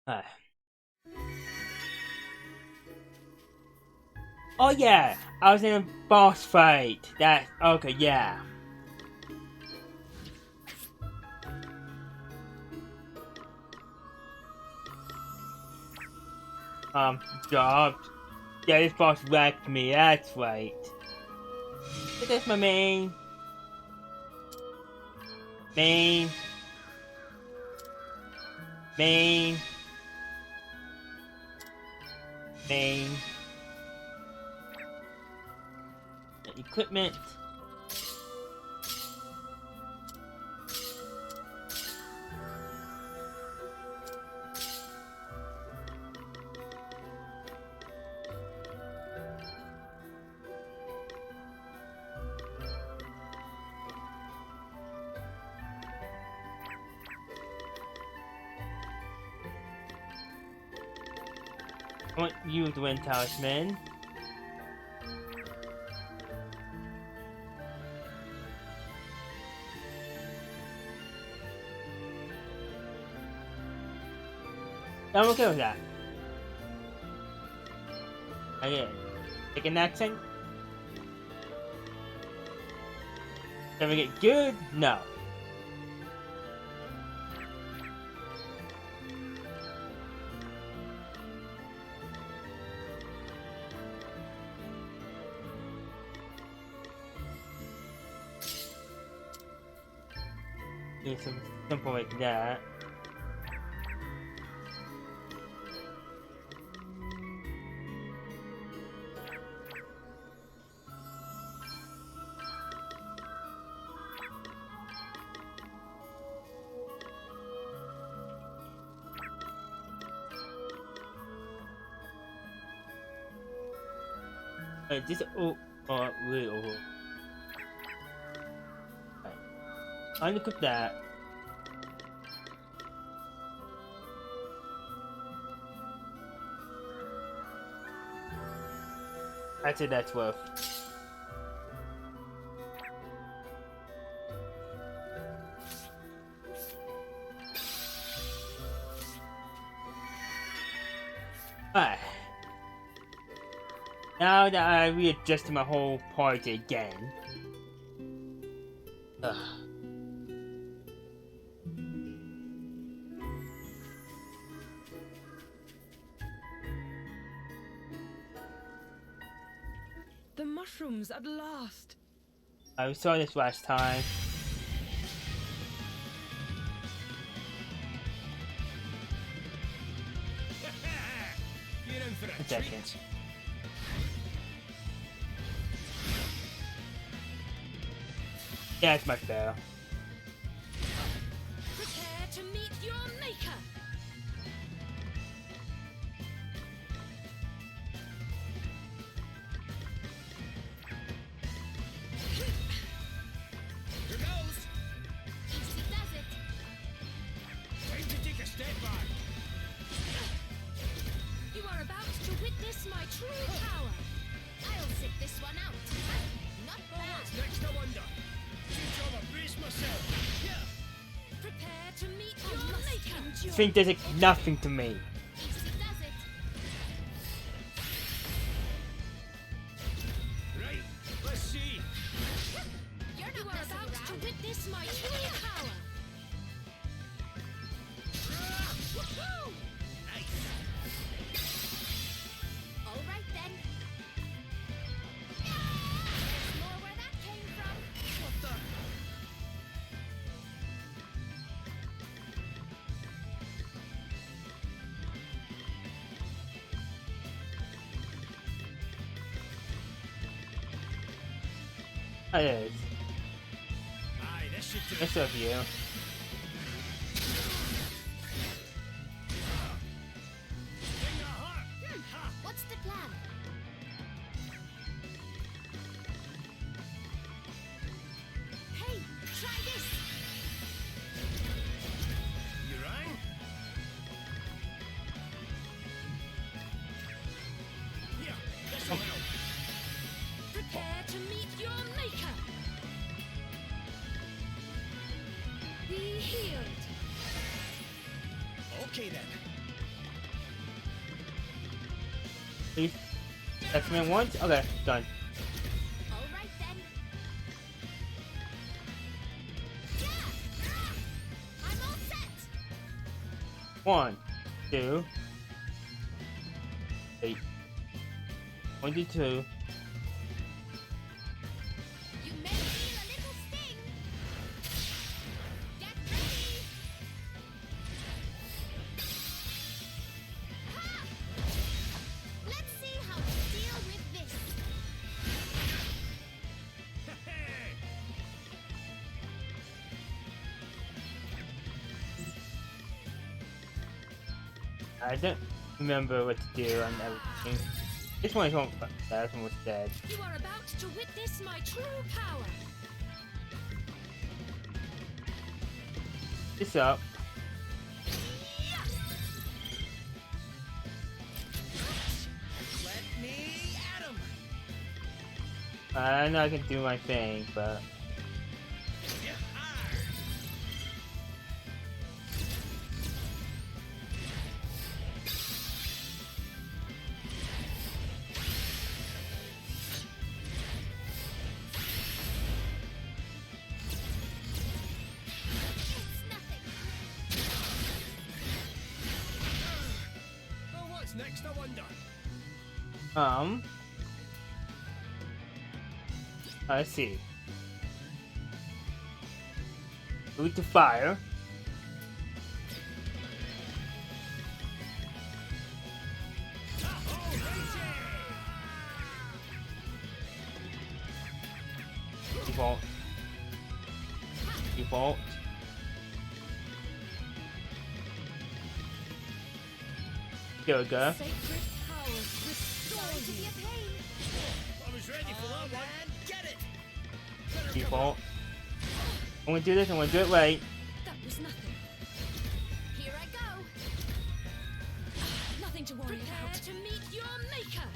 Uh, oh yeah, I was in a boss fight. That okay, yeah. Dropped. Yeah, this boss wrecked me. That's right. But that's my main, main, main equipment. I want you to win, Talisman. I'm okay with that. Again, take an accent. Can we get good? No. Need some simple like that. This really over. Right. Unequip that. I'd say that's worth. Alright. Now that I readjusted my whole party again. Ugh. The mushrooms at last. I saw this last time. You're in for a A second. treat. Yeah, it's much better. Prepare to meet your maker. Here goes. Easy does it. Time to take a step back. You are about to witness my true power. I'll sit this one out. Not bad. What's next, I wonder? Good job, I braced myself. Yeah. Prepare to meet your maker. This thing does like nothing to me. Easy does it. Right, let's see. You are about to witness my true power. Woohoo! Nice. All right then. There's more where that came from. What the? It is. Aye, this should do. It's of you. Bring the heart. Ha! What's the plan? Hey, try this. You rang? Here, this'll help. Prepare to meet your maker. Be healed. Okay then. Please. X-Men once? Okay, done. All right then. Yeah. I'm all set. 1, 2, 8. 1 to 2. You may feel a little sting. Get ready. Ha! Let's see how to deal with this. I don't remember what to do on everything. This one is almost dead. You are about to witness my true power. This up. Let me at him. I know I can do my thing, but It's nothing. Oh, what's next, I wonder? let's see. Root to fire. Default. Default. There we go. Sacred powers restore Sorry to be a pain. I was ready for that one. Get it. Default. I'm gonna do this, I'm gonna do it right. That was nothing. Here I go. Nothing to worry about. Prepare to meet your maker.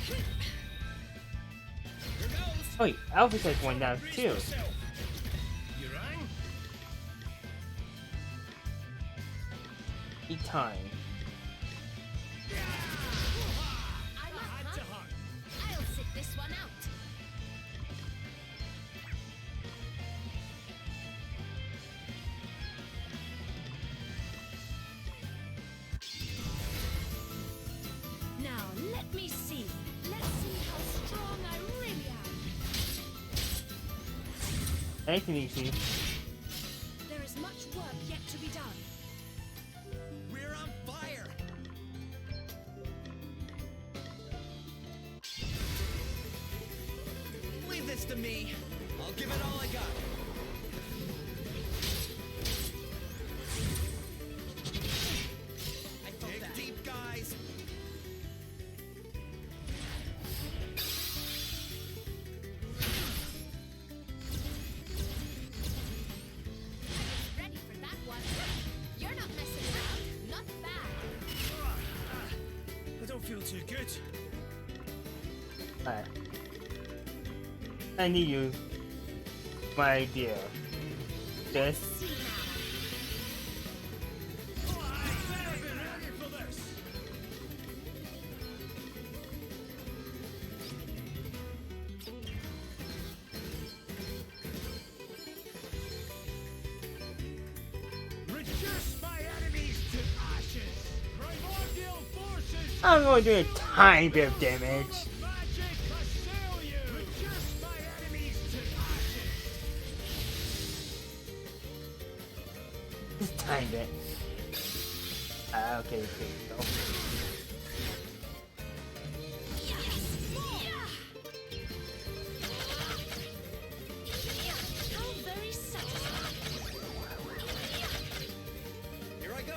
Here goes. Oh wait, Alpha takes one down Brace too. yourself. You rang? Eat time. I'm up, Had huh? to hurt. I'll sit this one out. Now let me see. Let's see how strong I really am. Anything easy. There is much work yet to be done. We're on fire. Leave this to me. I'll give it all I got. I felt Dig that. Deep, guys. Ready for that one. You're not messing around. Not bad. I don't feel too good. Alright. I need you. My idea. This. See now. I've never been ready for this. Reduce my enemies to ashes. Primordial forces. I'm going to do a tiny bit of damage. Magic assail you. Reduce my enemies to ashes. Just tiny bit. Okay, okay, go. How very satisfying. Here I go.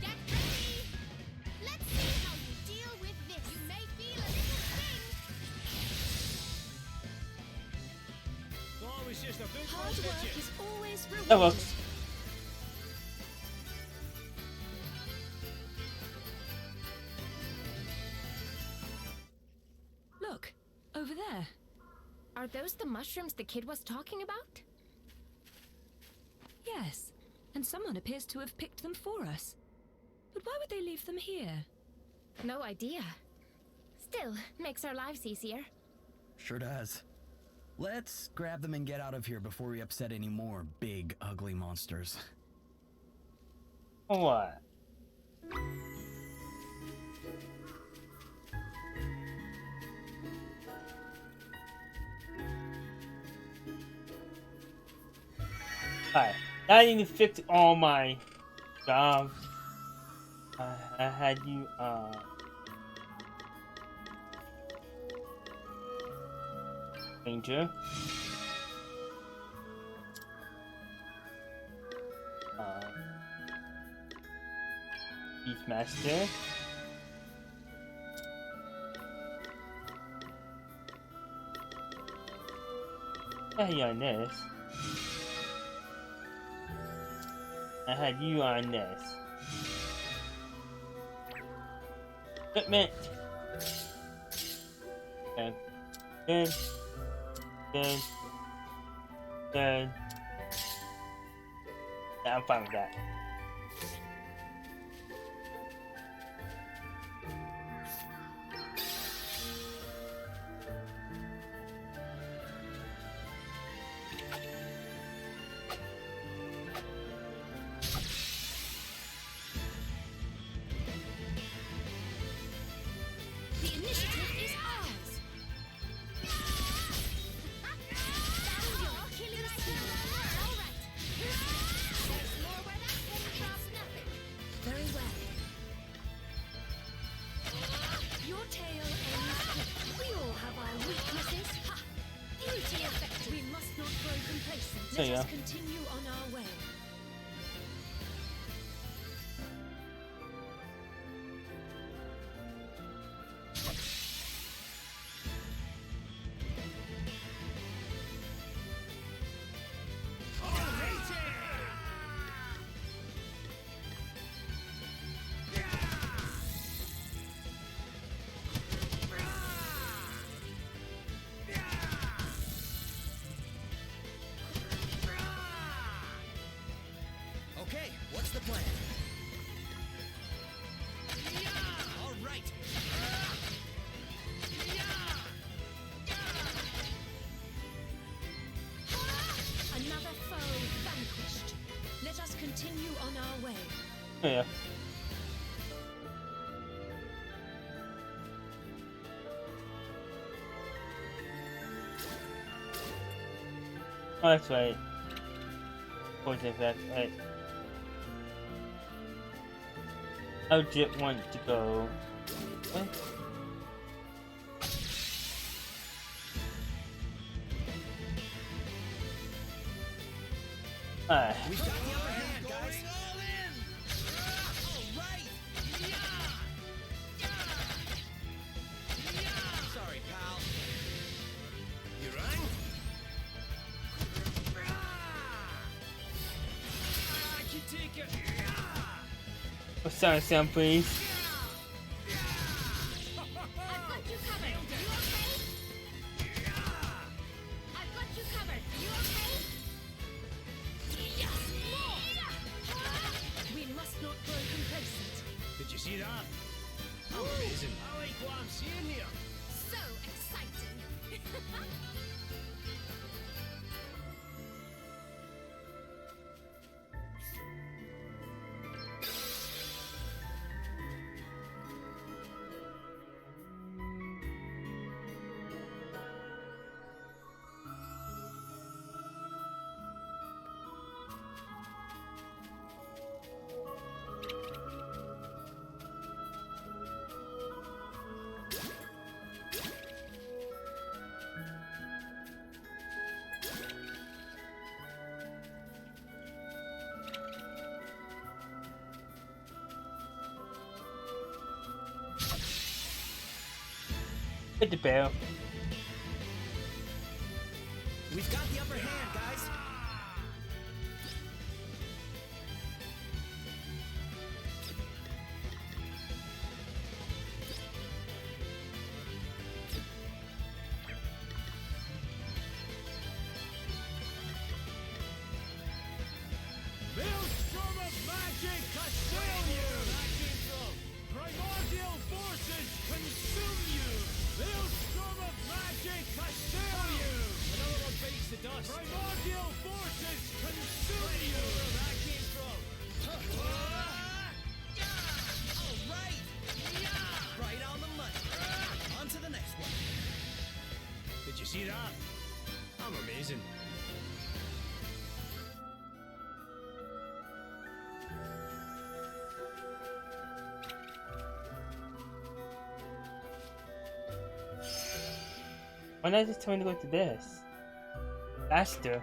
Get ready! Let's see how you deal with this. You may feel a little sting. Thought it was just a big Hard one, work did you? is always That works. Look, over there. Are those the mushrooms the kid was talking about? Yes, and someone appears to have picked them for us. But why would they leave them here? No idea. Still, makes our lives easier. Sure does. Let's grab them and get out of here before we upset any more big, ugly monsters. What? Alright, now I need to fix all my jobs. I had you, Ranger. Beastmaster. I had you on this. I had you on this. Equipment. Okay. Good. Good. Good. Yeah, I'm fine with that. The initiative is ours. You're killing us here. All right. There's more where that came from. Nothing. Very well. Your tail ends here. We all have our weaknesses. Ha! Beauty effect. We must not grow complacent. So, Let yeah. us continue on our way. Okay, what's the plan? All right. Another foe vanquished. Let us continue on our way. Yeah. Oh, that's right. Poison effect, right. I legit want to go. What? Alright. We've got the upper hand, guys. All right. Sorry, pal. You rang? I can take it. What's that sound, please? I've got you covered. You okay? I've got you covered. You okay? Yes, more. We must not grow complacent. Did you see that? Amazing. I like what I'm seeing here. So exciting. Hit the bell. We've got the upper hand, guys. see that? I'm amazing. Why not just tell me to go to this? Faster.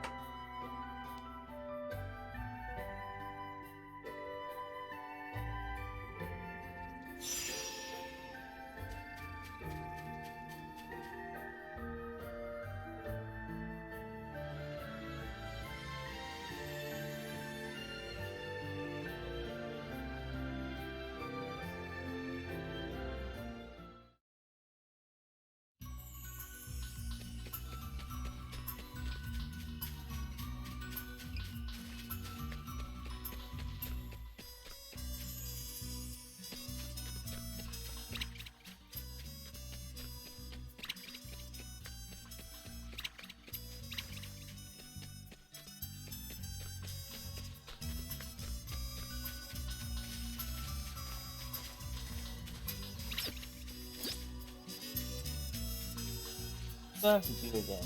What do I have to do again?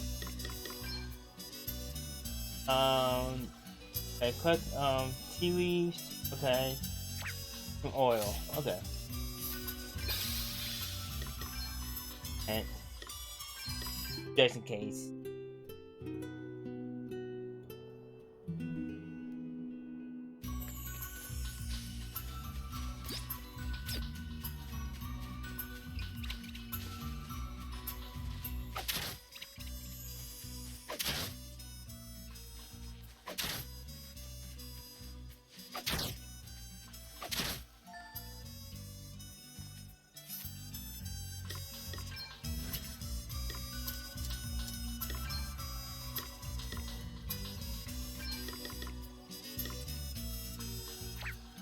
Okay, collect, tea leaves, okay. Some oil, okay. And just in case.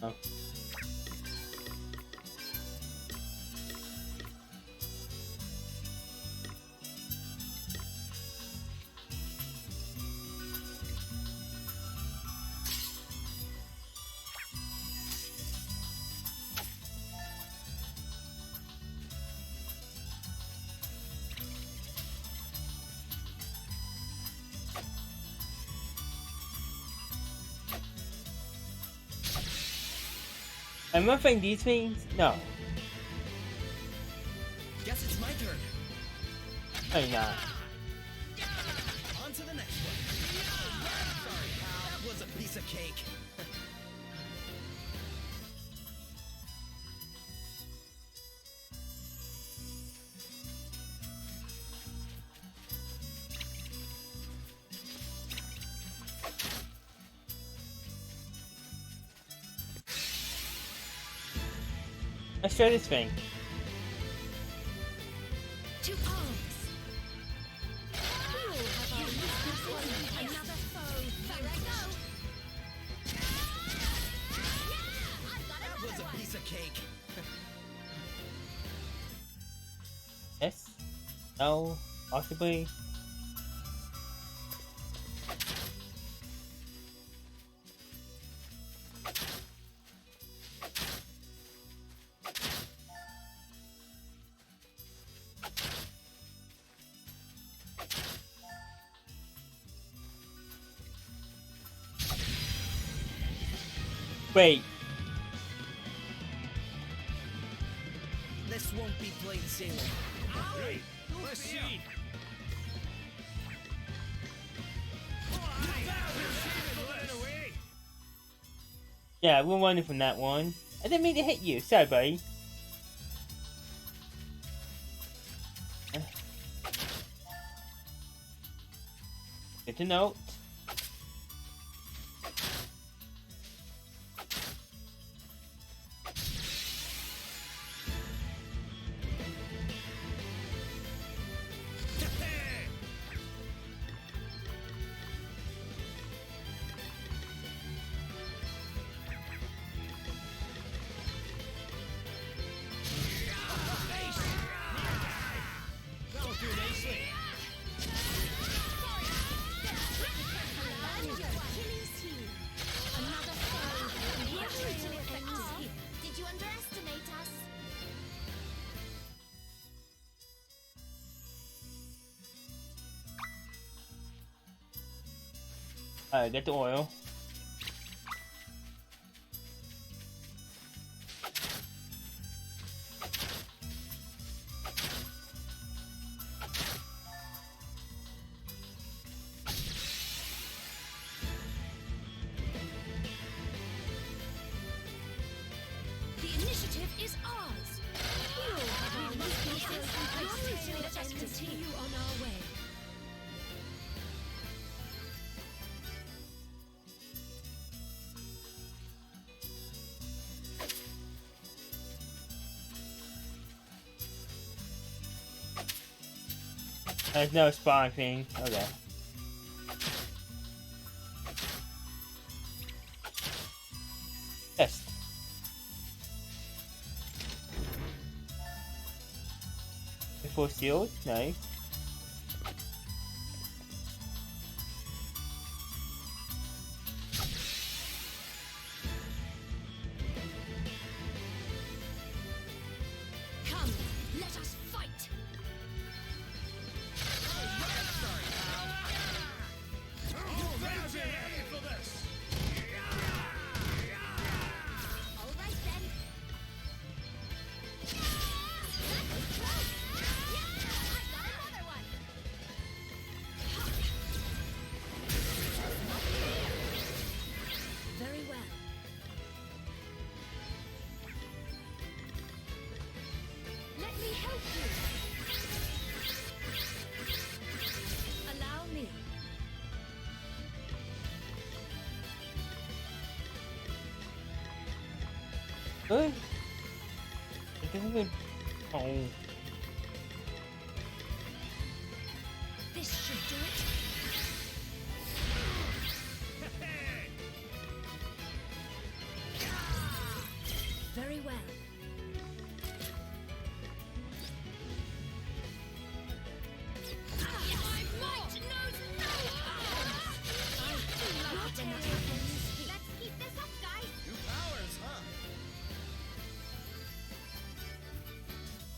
Oh. Am I fighting these things? No. Guess it's my turn. No, you're not. On to the next one. Sorry, pal. That was a piece of cake. Let's try this thing. To arms. We all have our weaknesses. Another foe. Here I go. I've got That was another a one. piece of cake. Yes? No? Possibly? Wait. This won't be plain sailing. Right, let's see. Yeah, we're running from that one. I didn't mean to hit you. Sorry, buddy. Good to note. That'll do nicely. Alright, get the oil. The initiative is ours. We all have our weaknesses. Let us continue on our way. There's no spawn thing. Okay. Yes. Before sealed, nice. Come, let us fight. Fancy ready for this? All right then. That was close. I got another one. Very well. Let me help you. Allow me. Good. It doesn't even. Oh. This should do it. Very well. My might knows no bounds. I love it when that happens. Let's keep this up, guys. New powers, huh?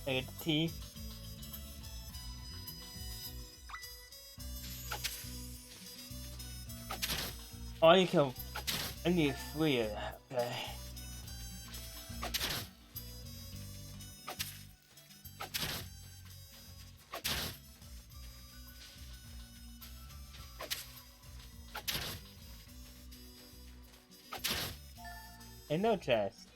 I get the tea. Oh, you can. I need 3 of that. Okay. And no chest.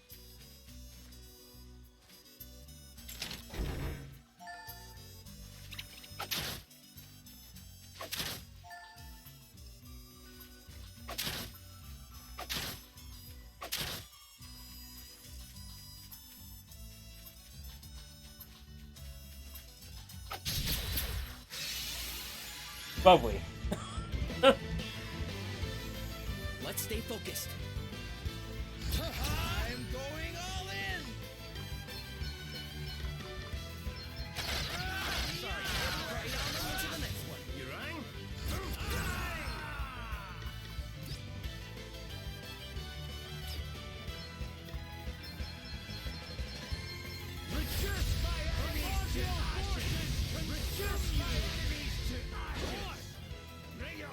Lovely. Let's stay focused. I'm going all in. Sorry, right on to the next one. You rang? Reduce my enemies to ashes. Reduce my enemies to ashes. Bring it on.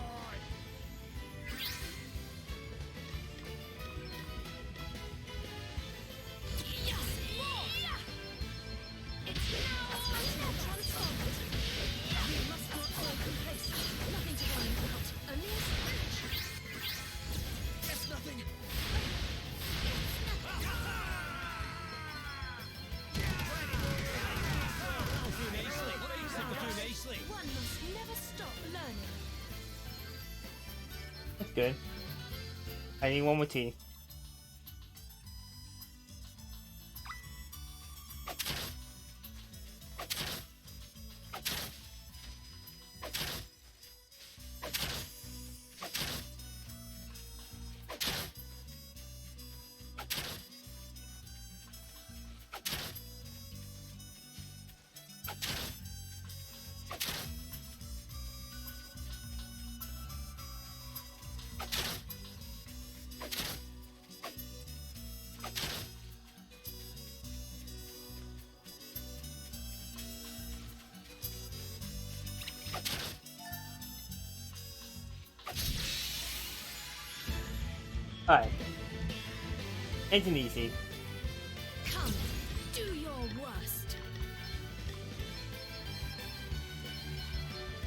Guess nothing. One must never stop learning. That's good. I need 1 more tea. Hi. It's an easy. Come, do your worst.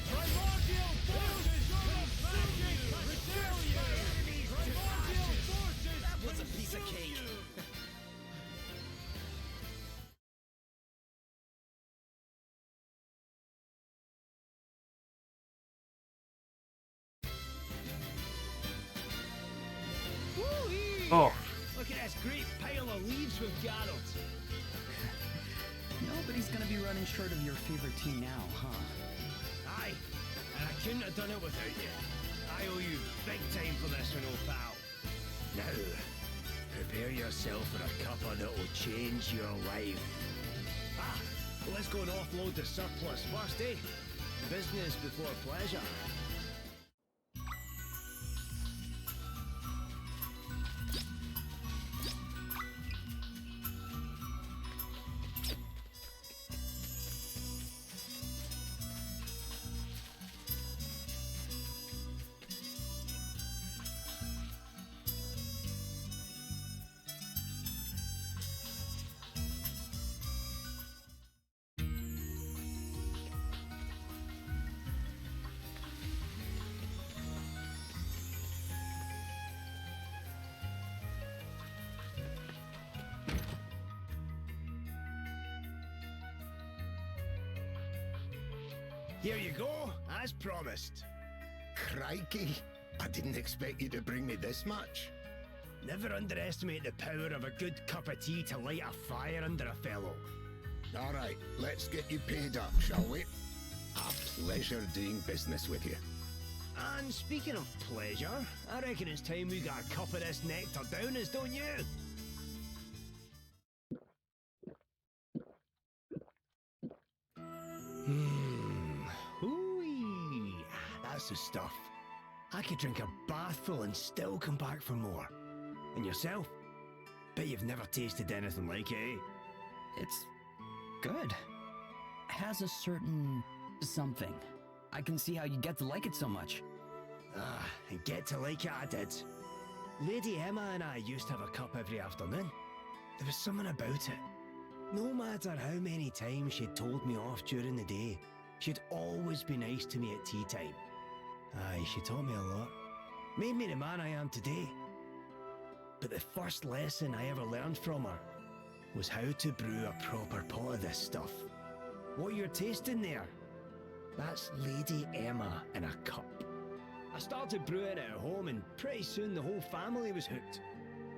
Primordial forces of magic reduce my enemies to Primordial forces that was a piece of cake. Woo-wee! Oh. Look at this great pile of leaves we've gathered. Nobody's gonna be running short of your favorite team now, huh? Aye, and I couldn't have done it without you. I owe you big time for this one, old pal. Now, prepare yourself for a cuppa that'll change your life. Ah, well, let's go and offload the surplus first, eh? Business before pleasure. Here you go, as promised. Crikey, I didn't expect you to bring me this much. Never underestimate the power of a good cup of tea to light a fire under a fellow. All right, let's get you paid up, shall we? A pleasure doing business with you. And speaking of pleasure, I reckon it's time we got a cup of this nectar down us, don't you? Hooey. That's the stuff. I could drink a bathful and still come back for more. And yourself? Bet you've never tasted anything like it, eh? It's good. Has a certain something. I can see how you get to like it so much. Ah, and get to like it I did. Lady Emma and I used to have a cup every afternoon. There was something about it. No matter how many times she'd told me off during the day, she'd always be nice to me at tea time. Aye, she taught me a lot. Made me the man I am today. But the first lesson I ever learned from her was how to brew a proper pot of this stuff. What you're tasting there, that's Lady Emma in a cup. I started brewing it at home and pretty soon the whole family was hooked.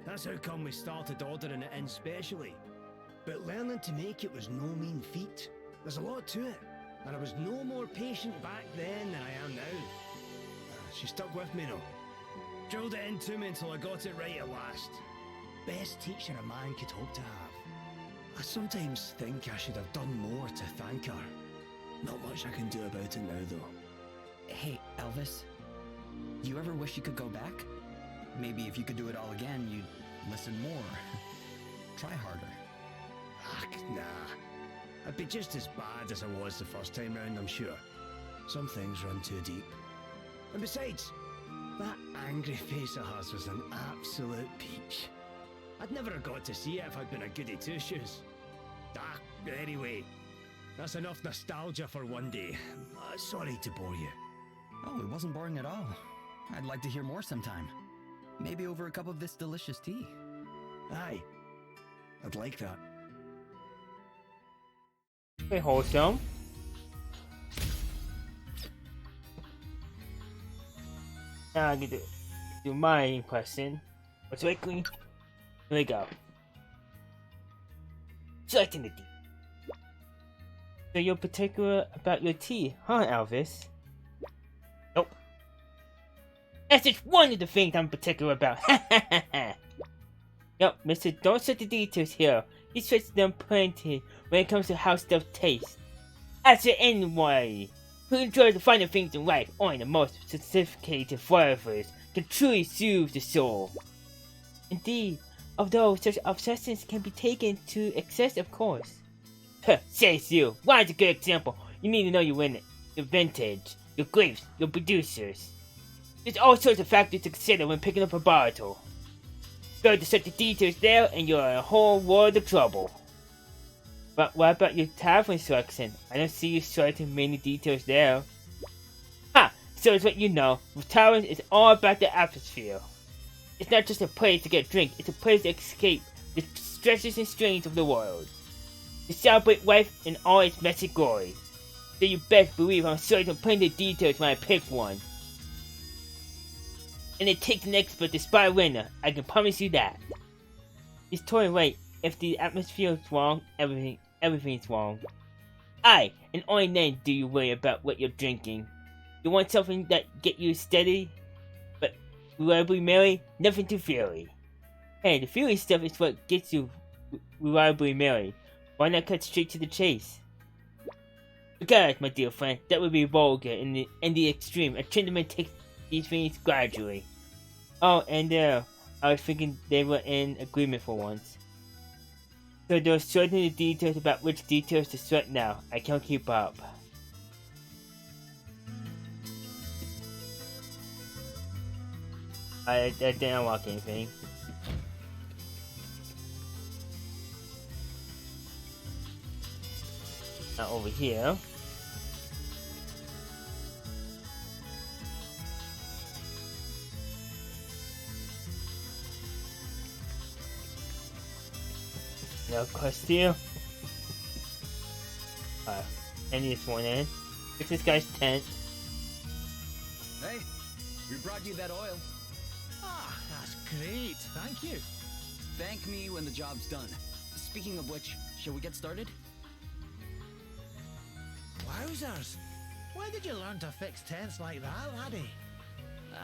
That's how come we started ordering it in specially. But learning to make it was no mean feat. There's a lot to it, and I was no more patient back then than I am now. She stuck with me though. Drilled it into me until I got it right at last. Best teacher a man could hope to have. I sometimes think I should have done more to thank her. Not much I can do about it now though. Hey, Elvis. You ever wish you could go back? Maybe if you could do it all again, you'd listen more. Try harder. Ach, nah. I'd be just as bad as I was the first time round, I'm sure. Some things run too deep. And besides, that angry face of hers was an absolute peach. I'd never have got to see it if I'd been a goody two-shoes. Ah, anyway, that's enough nostalgia for one day. Sorry to bore you. Oh, it wasn't boring at all. I'd like to hear more sometime. Maybe over a cup of this delicious tea. Aye, I'd like that. Very wholesome. Now I get to do my question. What's quickly? Here we go. Selecting the tea. So you're particular about your tea, huh, Elvis? Nope. That's just one of the things I'm particular about. Yep, Mister, don't set the details here. He stretches them plenty when it comes to how stuff tastes. As for anyone who enjoys the finer things in life, only the most sophisticated flavors can truly soothe the soul. Indeed, although such obsessions can be taken to excess, of course. Says you. Wine's a good example. You need to know your vintage, your grapes, your producers. There's all sorts of factors to consider when picking up a bottle. Go to search the details there and you're in a whole world of trouble. But what about your tavern selection? I don't see you sorting many details there. Ha! So it's what you know. With taverns, it's all about the atmosphere. It's not just a place to get a drink, it's a place to escape the stresses and strains of the world. To celebrate life in all its messy glory. So you best believe I'm sorting plenty of details when I pick one. And it takes an expert to spot a winner, I can promise you that. It's totally right. If the atmosphere is wrong, everything's wrong. Aye, and only then do you worry about what you're drinking. You want something that get you steady, but reliably merry, nothing too fiery. Hey, the fiery stuff is what gets you reliably merry. Why not cut straight to the chase? Regardless, my dear friend, that would be vulgar in the extreme. A gentleman takes these things gradually. Oh, and I was thinking they were in agreement for once. So they're sorting the details about which details to sort now. I can't keep up. I didn't unlock anything. Now over here. No costume. I need this one in. Fix this guy's tent. Hey, we brought you that oil. Ah, that's great. Thank you. Thank me when the job's done. Speaking of which, shall we get started? Wowzers. When did you learn to fix tents like that, laddie?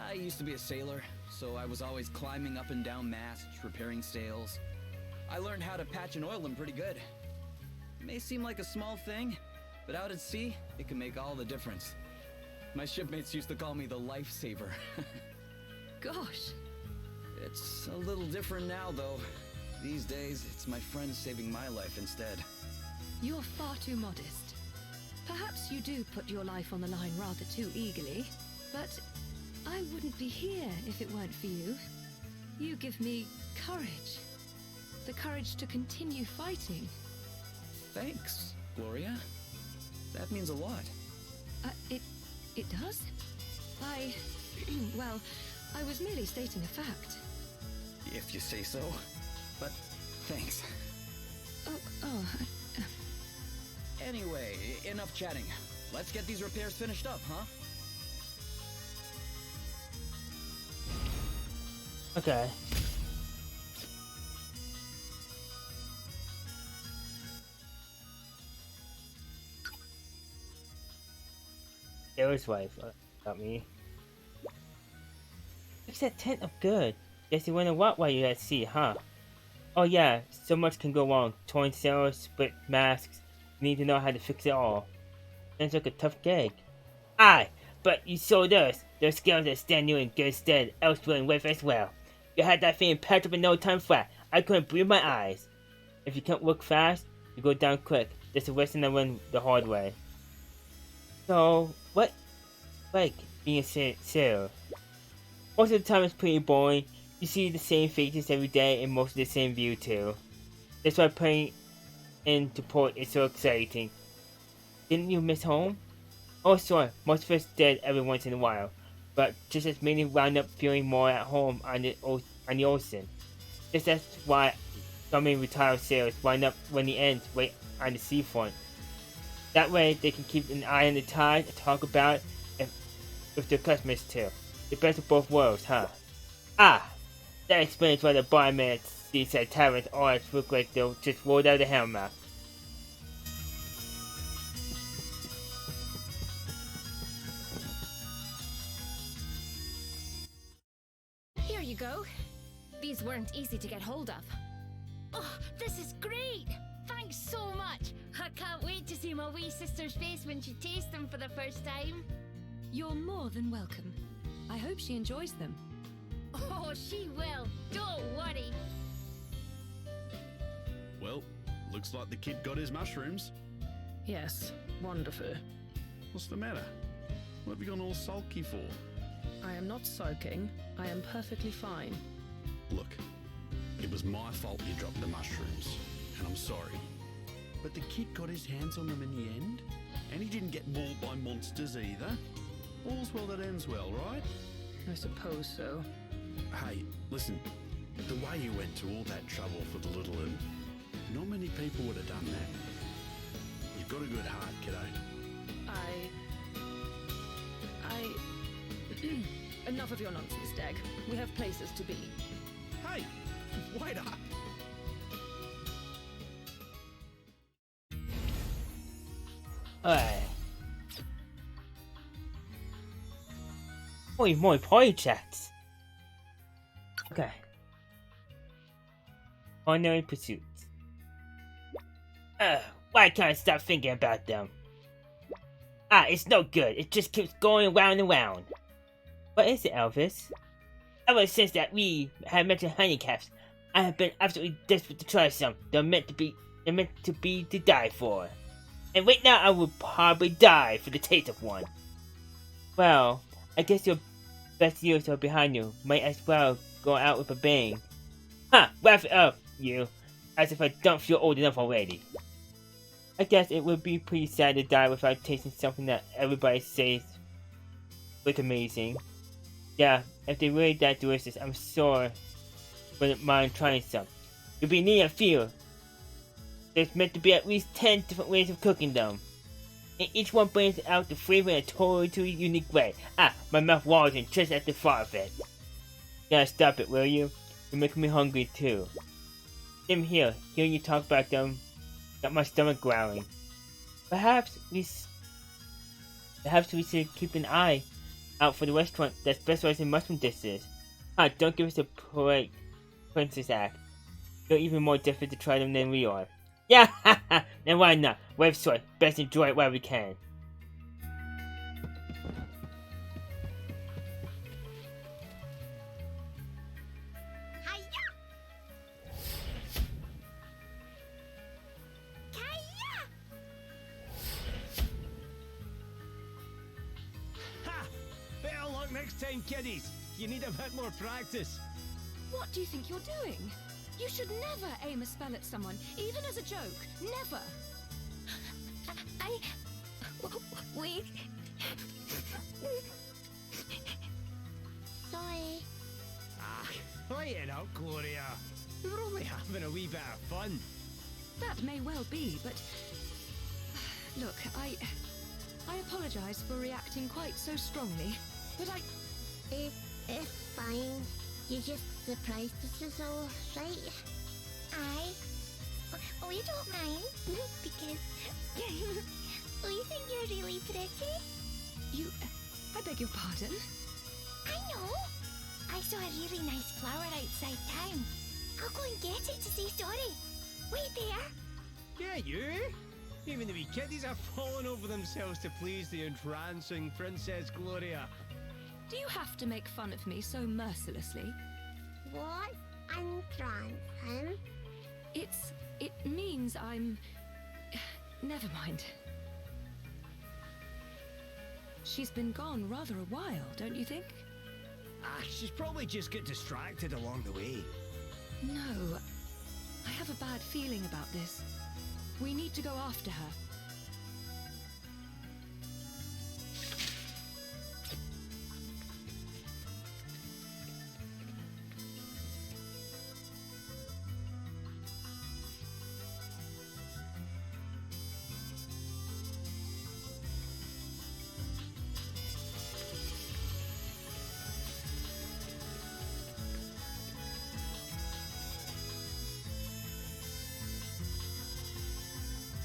I used to be a sailor, so I was always climbing up and down masts, repairing sails. I learned how to patch and oil them pretty good. It may seem like a small thing, but out at sea, it can make all the difference. My shipmates used to call me the lifesaver. Gosh. It's a little different now, though. These days, it's my friends saving my life instead. You're far too modest. Perhaps you do put your life on the line rather too eagerly, but I wouldn't be here if it weren't for you. You give me courage. The courage to continue fighting. Thanks, Gloria. That means a lot. It does? Well, I was merely stating a fact. If you say so. But thanks. Anyway, enough chatting. Let's get these repairs finished up, huh? Okay. Sarah's wife got me. Fix that tent up good. Guess you wonder what while you're at sea, huh? Oh yeah, so much can go wrong. Torn sails, split masks. You need to know how to fix it all. Sounds like a tough gig. Aye, but you sold us. Those skills that stand you in good stead elsewhere in life as well. You had that thing patched up in no time flat. I couldn't believe my eyes. If you can't work fast, you go down quick. That's the lesson I learned the hard way. So, what like being a sailor? Most of the time it's pretty boring. You see the same faces every day and most of the same view too. That's why putting into port is so exciting. Didn't you miss home? Oh sure, most of us did every once in a while. But just as many wound up feeling more at home on the ocean. That's why so many retired sailors wind up when the ends right on the seafront. That way they can keep an eye on the tide and talk about it with their customers too. The best of both worlds, huh? Ah! That explains why the barman at Seaside Taverns always look like they'll just roll out of the hammock. Here you go. These weren't easy to get hold of. Oh, this is great! Thanks so much! I can't wait to see my wee sister's face when she tastes them for the first time. You're more than welcome. I hope she enjoys them. Oh, she will. Don't worry. Well, looks like the kid got his mushrooms. Yes, wonderful. What's the matter? What have you gone all sulky for? I am not sulking. I am perfectly fine. Look, It was my fault you dropped the mushrooms, and I'm sorry. But the kid got his hands on them in the end, and he didn't get mauled by monsters either. All's well that ends well, right? I suppose so. Hey, listen, the way you went to all that trouble for the little one, not many people would have done that. You've got a good heart, kiddo. Enough of your nonsense, Dag. We have places to be. Hey, wait up. Alright. Holy moly, party chats. Okay. Ordinary pursuits. Why can't I stop thinking about them? It's no good. It just keeps going round and round. What is it, Elvis? Ever since that we had mentioned honeycaps, I have been absolutely desperate to try some. They're meant to be to die for. And right now I would probably die for the taste of one. Well, I guess your best years are behind you. Might as well go out with a bang. Wrap it up, you. As if I don't feel old enough already. I guess it would be pretty sad to die without tasting something that everybody says was amazing. Yeah, if they're really that delicious, I'm sure wouldn't mind trying some. You'll be near a few. There's meant to be at least 10 different ways of cooking them. And each one brings out the flavor in a totally unique way. My mouth watering just at the thought of it. Gotta stop it, will you? You're making me hungry too. Same here, hearing you talk about them got my stomach growling. Perhaps we should keep an eye out for the restaurant that specializes in mushroom dishes. Don't give us a polite princess act. You're even more desperate to try them than we are. Yeah, then why not? We're short, best enjoy it while we can. Next time, kiddies. You need a bit more practice. What do you think you're doing? You should never aim a spell at someone, even as a joke. Never. We... Sorry. Lighten up, Gloria. We were only having a wee bit of fun. That may well be, but... Look, I apologize for reacting quite so strongly. But It's fine. You just surprised us is all, right? Aye. We don't mind, because we think you're really pretty. I beg your pardon? I know. I saw a really nice flower outside town. I'll go and get it to say sorry. Wait there. Yeah, you? Even the wee kiddies are falling over themselves to please the entrancing Princess Gloria. Do you have to make fun of me so mercilessly? What? Entrancing? It means I'm... Never mind. She's been gone rather a while, don't you think? She's probably just got distracted along the way. No. I have a bad feeling about this. We need to go after her.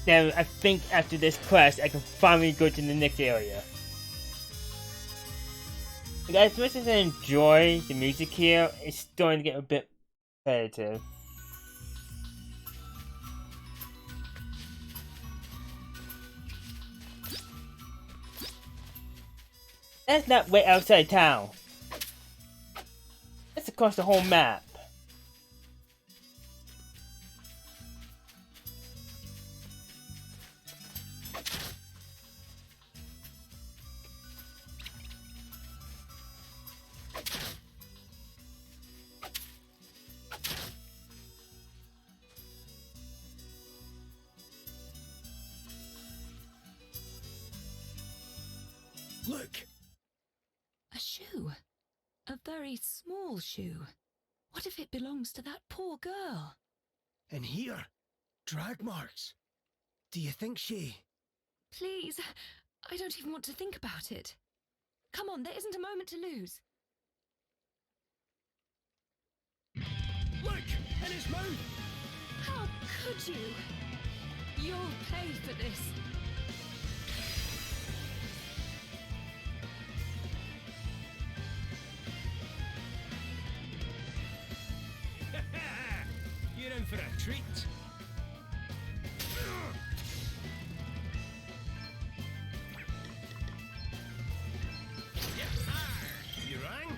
Now, I think after this quest, I can finally go to the next area. As much as I enjoy the music here, it's starting to get a bit repetitive. That's not way outside town. That's across the whole map. Look! A shoe. A very small shoe. What if it belongs to that poor girl? And here, drag marks. Do you think she... Please, I don't even want to think about it. Come on, there isn't a moment to lose. Look! In his mouth! How could you? You'll pay for this. You're in for a treat. You rang?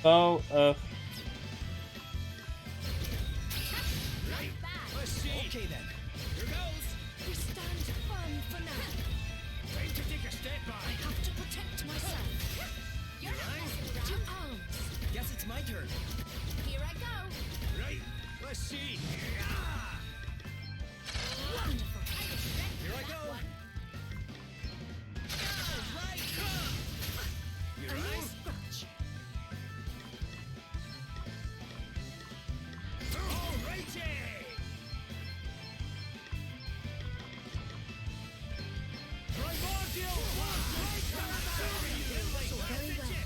Oh, Right. Let's see. Okay then. Here goes. You stand firm for now. Time to take a step I back. have to protect myself. You rang? To arms. Guess it's my turn. Here I go. Right. Let's see. Wonderful. I was ready Here for I that go. one. You A rang? mere scratch. Alrighty! Primordial! Very well.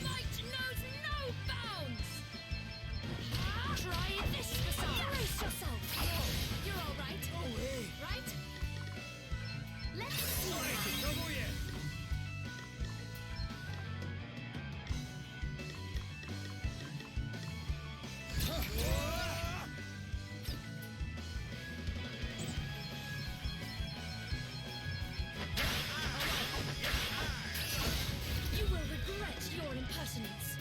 Might knows no bounds. Try this for some. Brace yourself. You're all right. Right? Let's see. Trouble you! You will regret your impertinence.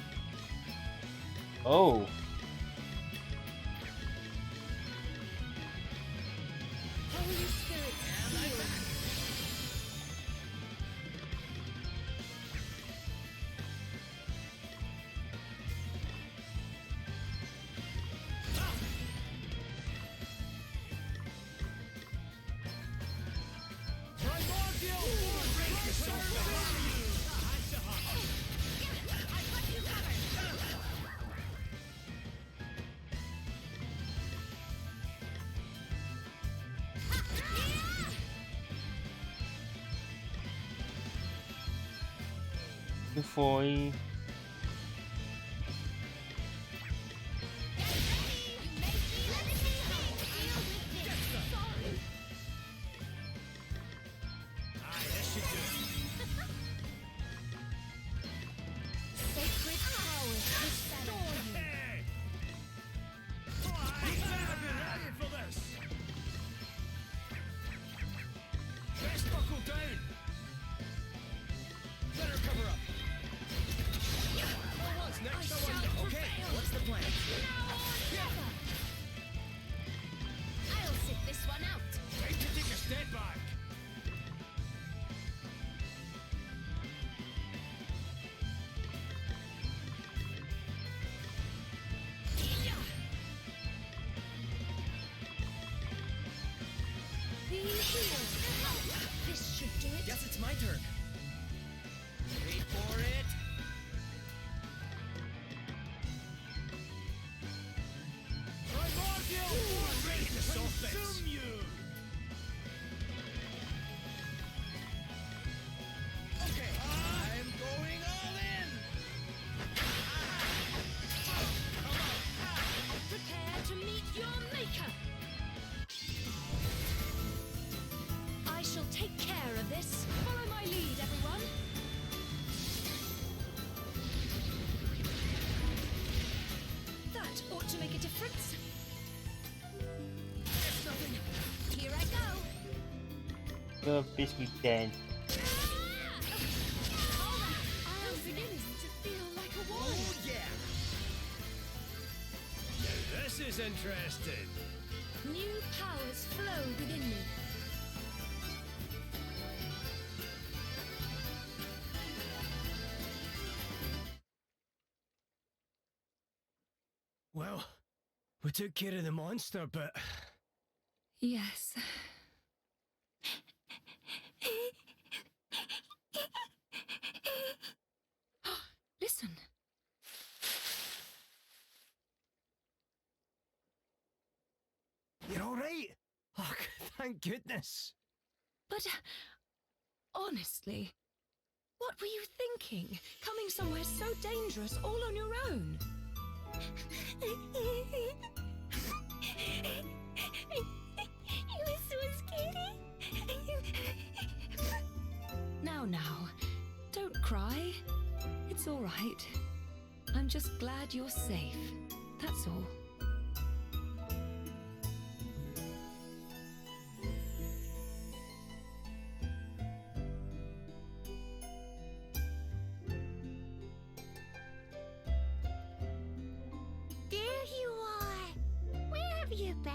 oh. Holy Spirit, heal. Primordial! Break yourself! Before he... Aye, this should do it. Sacred powers restore you. Hey! You better be ready for this! Best buckle down! Better cover up! What's next? I wonder. Okay, what's the plan? I'll sit this one out. Time to take a step back! Be healed. This should do it. Guess it's my turn. Wait for it. Primordial! Break the consume you! Okay, I'm going all in. Prepare to meet your maker. I shall take care of this. Follow my lead, everyone. That ought to make a difference. It's nothing. Here I go. You're basically dead. I'm beginning to feel like a warrior. Oh yeah. Now this is interesting. New powers flow within me. We took care of the monster, but Yes. Listen. you're all right. Oh, thank goodness. But honestly, what were you thinking? Coming somewhere so dangerous all on your own? It was so scary. Now, don't cry. It's all right. I'm just glad you're safe. That's all. There you are. Where have you been?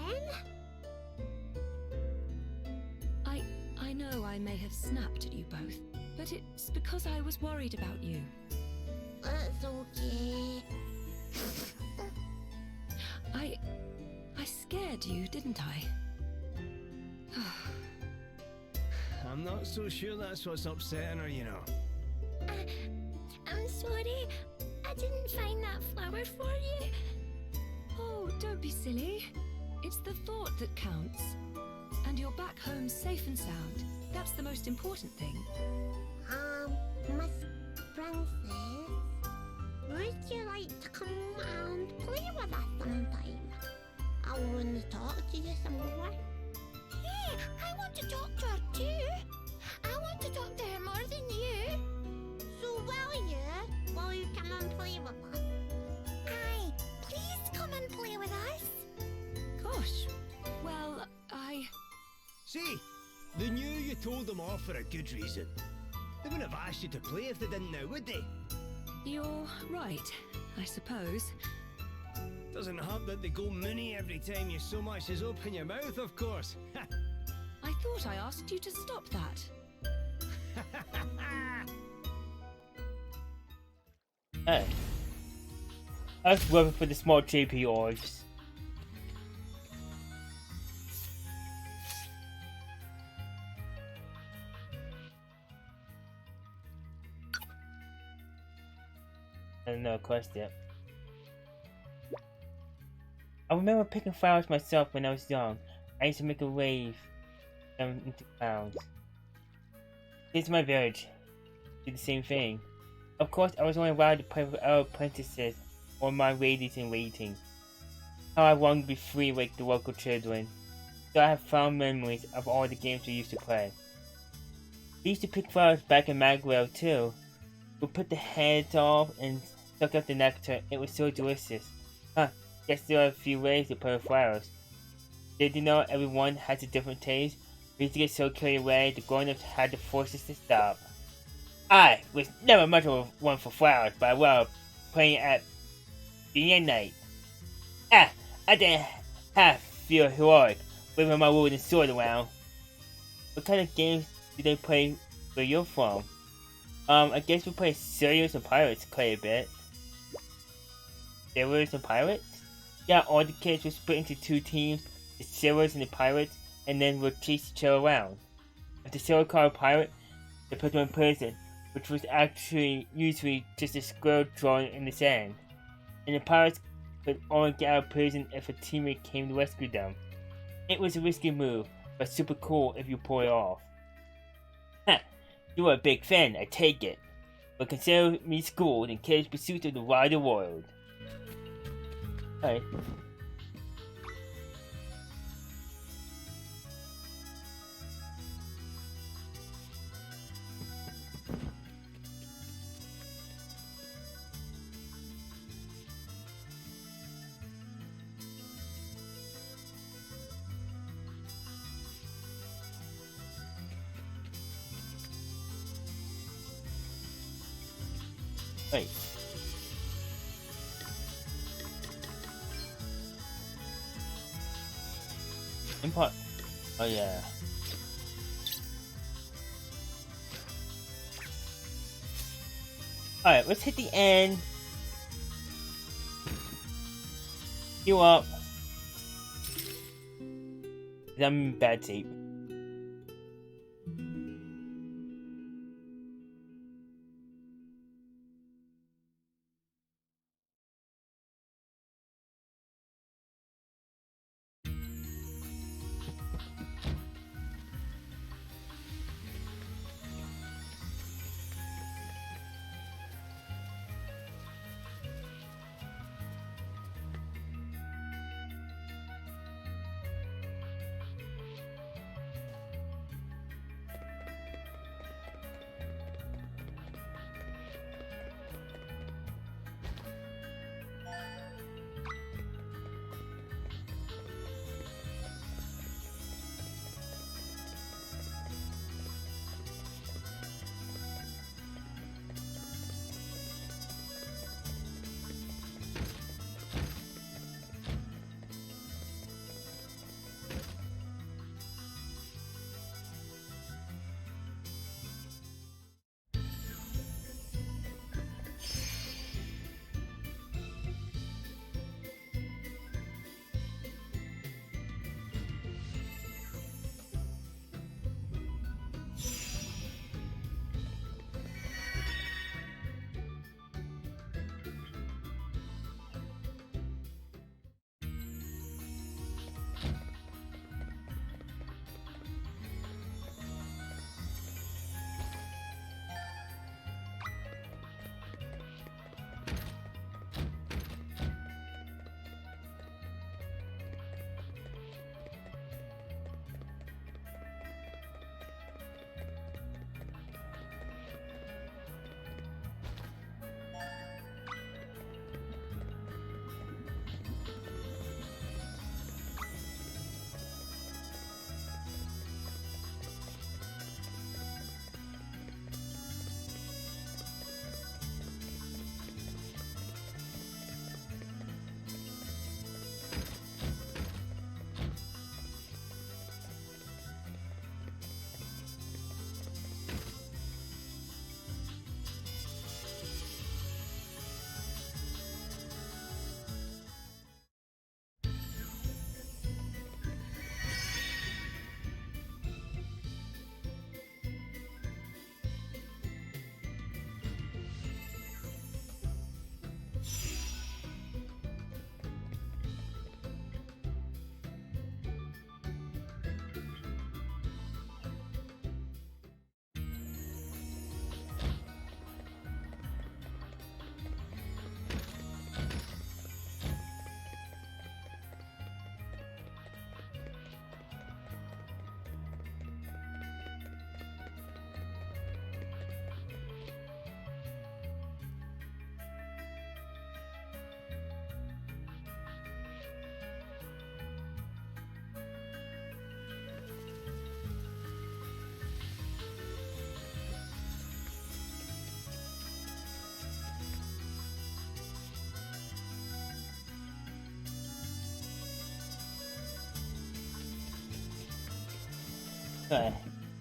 I know I may have snapped at you both, but it's because I was worried about you. It's okay. I scared you, didn't I? I'm not so sure that's what's upsetting her, you know. I'm sorry. I didn't find that flower for you. Oh, don't be silly. It's the thought that counts. And you're back home safe and sound. That's the most important thing. Miss Princess, would you like to come and play with us sometime? I want to talk to you some more. Yeah, I want to talk to her too. I want to talk to her more than you. So will you come and play with us? Aye, please come and play with us. Gosh, well, I... See, they knew you told them off for a good reason. They wouldn't have asked you to play if they didn't now, would they? You're right, I suppose. Doesn't hurt that they go moony every time you so much as open your mouth, of course. I thought I asked you to stop that. Hey. That's working for the small JP orgs. I don't know a quest yet. I remember picking flowers myself when I was young. I used to make a wave them into clouds. Here's my village. Do the same thing. Of course, I was only allowed to play with other apprentices or my ladies in waiting. How I longed to be free like the local children. So I have fond memories of all the games we used to play. We used to pick flowers back in Magwell too. We put the heads off and suck up the nectar. It was so delicious. Huh, guess there are a few ways to play with flowers. Did you know everyone has a different taste? We used to get so carried away, the grown-ups had to force us to stop. I was never much of one for flowers, but I love playing at the end night. I didn't have to feel heroic, waving my wooden sword around. What kind of games do they play where you're from? I guess we play Sailors and Pirates quite a bit. Sailors and Pirates? Yeah, all the kids were split into two teams, the Sailors and the Pirates, and then would chase each other around. If the sailor caught a pirate, they put them in prison, which was actually usually just a square drawn in the sand. And the pirates could only get out of prison if a teammate came to rescue them. It was a risky move, but super cool if you pull it off. Huh, you are a big fan, I take it. But consider me schooled in Kidd's pursuit of the wider world. Alright. Wait. Import. Oh yeah. Alright, let's hit the end. Heal up. I'm in bad shape.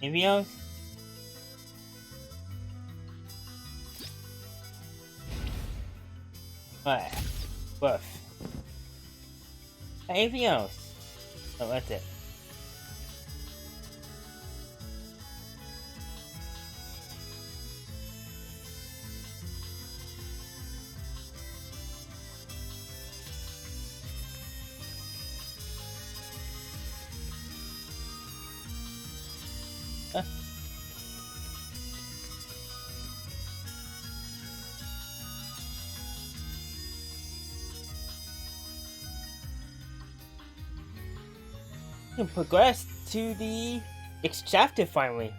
Anything else? Alright. Woof. Anything else? Oh, that's it. Can progress to the next chapter finally.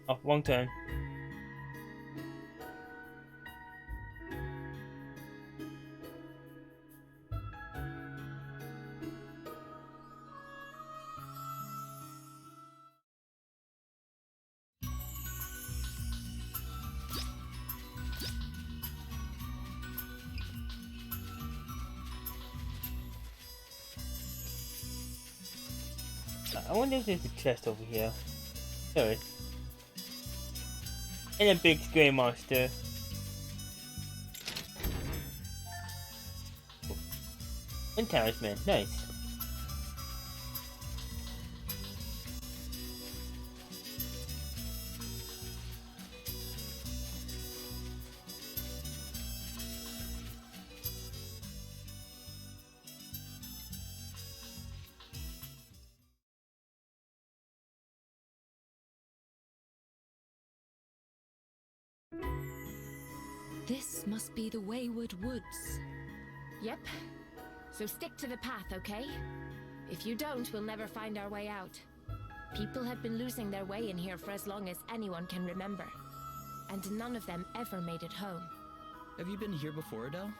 Oh, wrong turn. I wonder if there's a chest over here. There is. And a big scary monster. And talisman, nice. This must be the Wayward Woods. Yep. So stick to the path, okay? If you don't, we'll never find our way out. People have been losing their way in here for as long as anyone can remember. And none of them ever made it home. Have you been here before, Adele?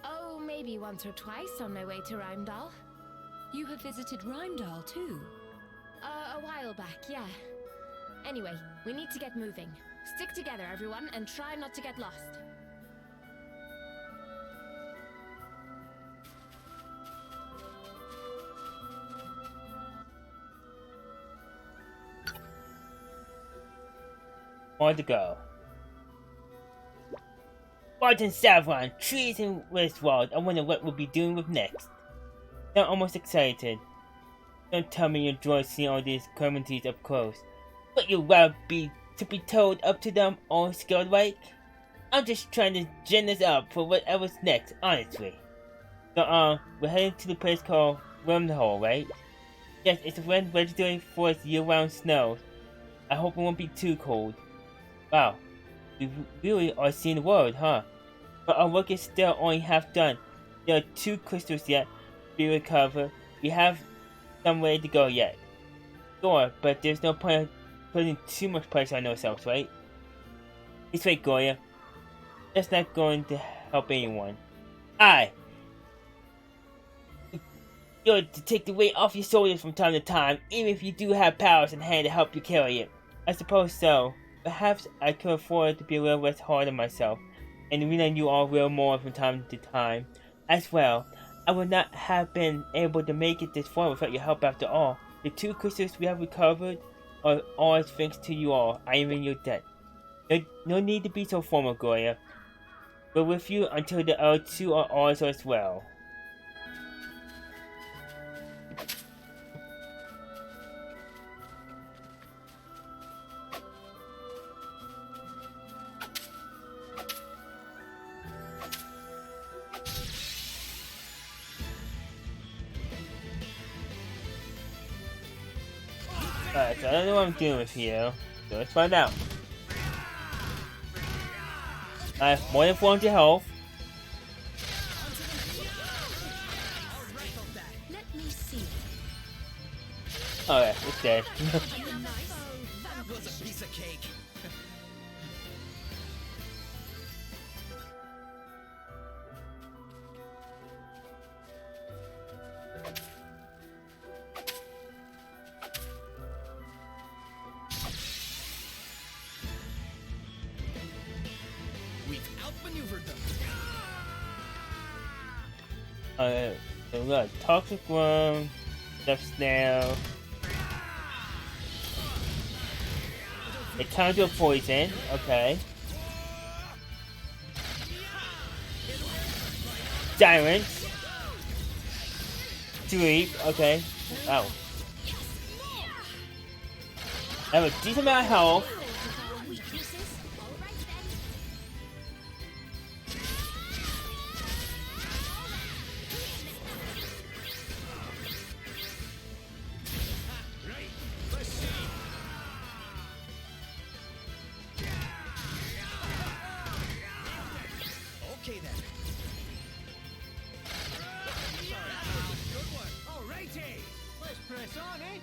Oh, maybe once or twice on my way to Rheimdall. You have visited Rheimdall too? A while back, yeah. Anyway, we need to get moving. Stick together, everyone, and try not to get lost. More to go. Barton Savron, trees in Westworld. I wonder what we'll be doing with next. I'm almost excited. Don't tell me you enjoy seeing all these communities up close. But you'd rather be told up to them all skilled like? I'm just trying to gin this up for whatever's next, honestly. So, we're heading to the place called Wormhole, right? Yes, it's a red vegetarian forest year-round snow. I hope it won't be too cold. Wow, we really are seeing the world, huh? But our work is still only half done. There are 2 crystals yet to be recovered. We have some way to go yet. Sure, but there's no point in putting too much pressure on ourselves, right? It's right, Goya. That's not going to help anyone. You're to take the weight off your shoulders from time to time, even if you do have powers in hand to help you carry it. I suppose so. Perhaps I could afford to be a little less hard on myself, and lean on you all a little more from time to time. As well, I would not have been able to make it this far without your help after all. The 2 crystals we have recovered are ours thanks to you all. I am in your debt. No need to be so formal, Goya. We're with you until the other 2 are ours as well. Alright, so I don't know what I'm doing with you, so let's find out. I have more than 400 health. Let me see. Alright, it's dead. That was a piece of cake. Alright, so we got Toxic Worm, Death Snail. It counter poison, okay. Tyrants. Sleep, okay. Ow. I have a decent amount of health. Okay then. Good one. Alrighty. Let's press on, eh?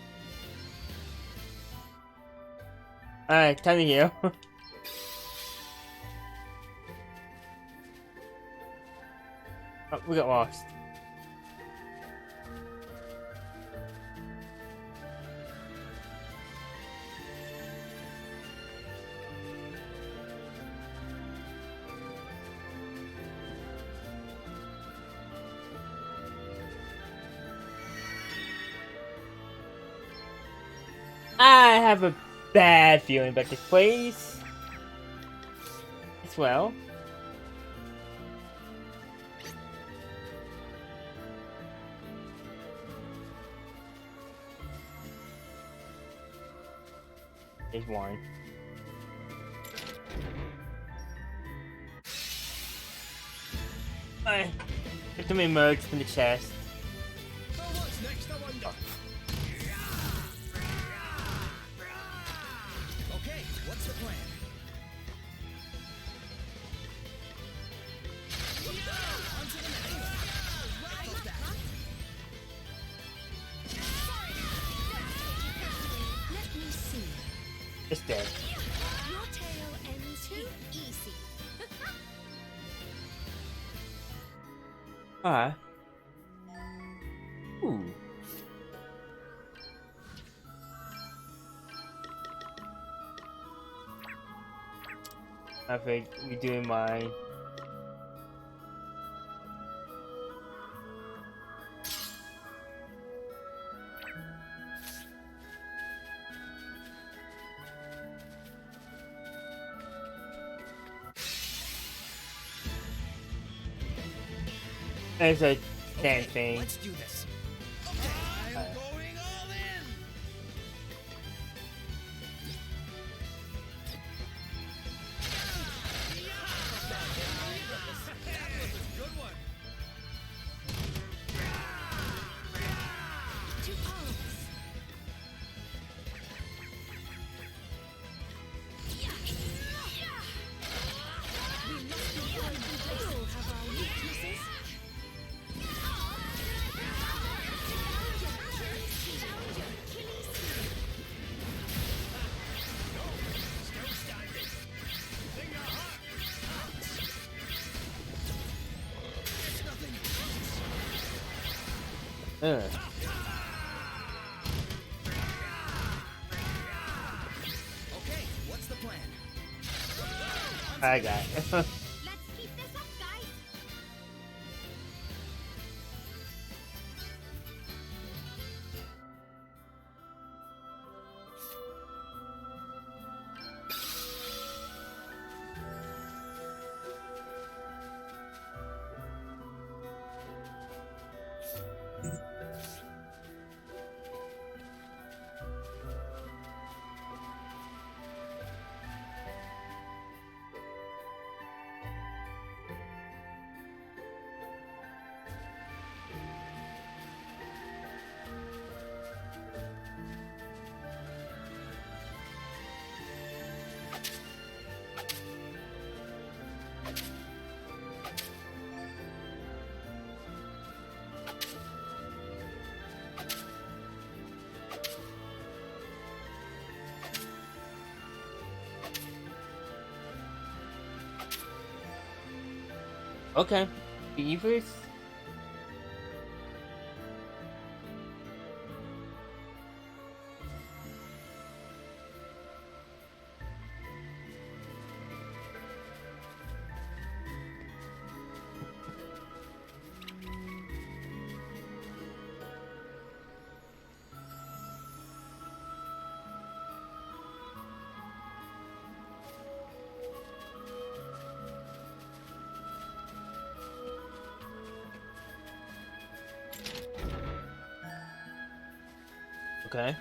Alright, time to heal. Oh, we got lost. I have a bad feeling about this place. As well. There's one. I have to emerge from the chest. So what's next, I wonder? Okay, what's the plan? Onto the next one. Let me see. It's dead. Your tale ends too easy. Alright. Ooh. I think we're doing my there's a damn thing. Let's do this. Okay, I'm going all in. That was a good one. To arms. We must be one who we all have our weaknesses. Ugh. Okay, what's the plan? I got it. Let's keep this up, guys. Okay. Beavers? Okay.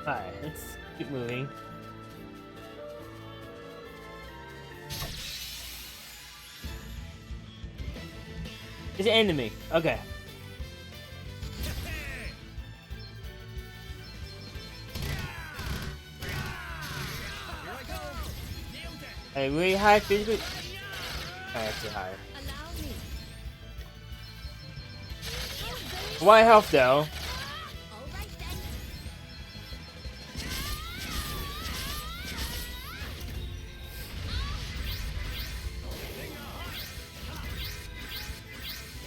Alright, let's keep moving. It's an enemy. Okay. A really high physical. That's too high. Allow me. Why health though? All right then.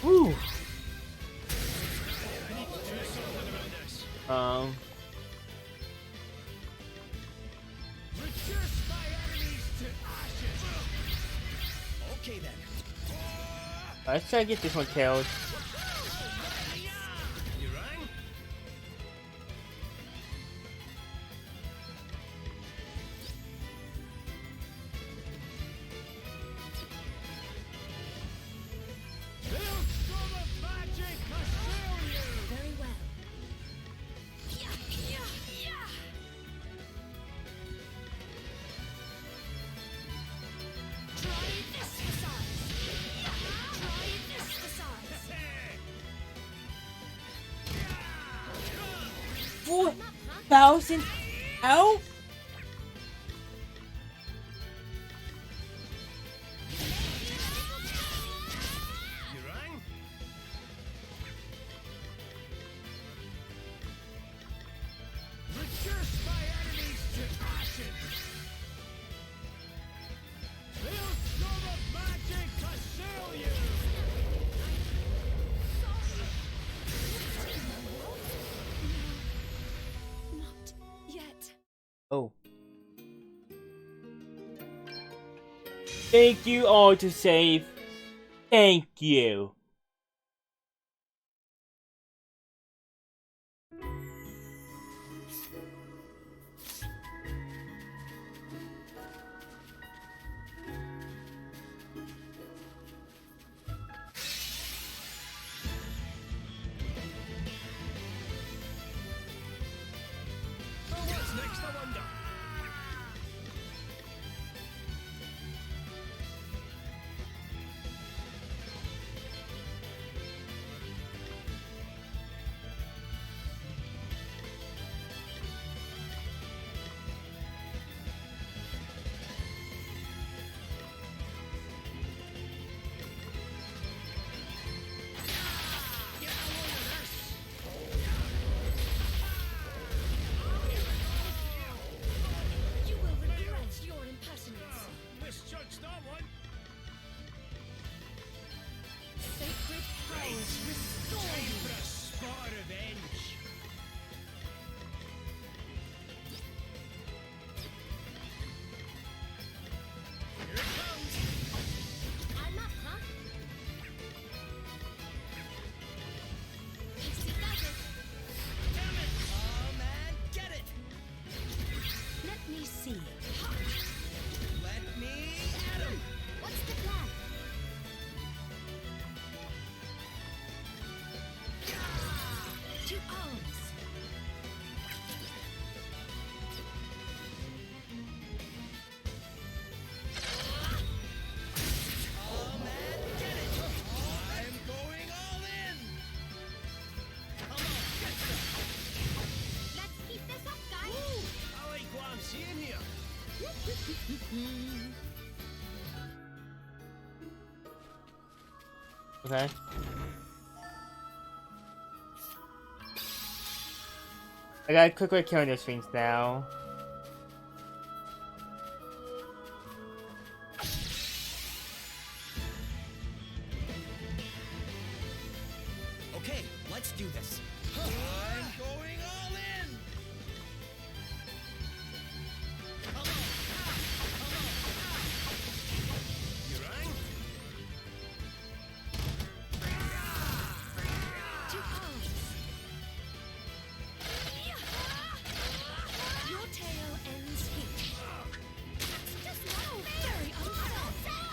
Woo. Okay then. Let's try to get this one killed. You rang? Very well. Yeah, yeah, yeah. Try this for size. Try this for size. 4,000 health? You rang? Reduce my enemies to ashes. Build storm of magic to seal you. Not yet. Oh. Thank you all to save. Thank you. What's next, I wonder? You will regret your impertinence. Misjudged that one. Sacred powers restore Time you. for a spot of revenge. Here it comes. I'm up, huh? Easy does it. Damn it! Oh man, get it! Let me see. Let me at him! What's the plan? To arms. Oh man, get it! I'm going all in! Come on, get some! Let's keep this up, guys. I like what I'm seeing here. Okay. I gotta quickly kill those things now. Okay, let's do this. I'm going all in! Come on! You rang? To arms. Your tale ends here. That's just now. Very unfair.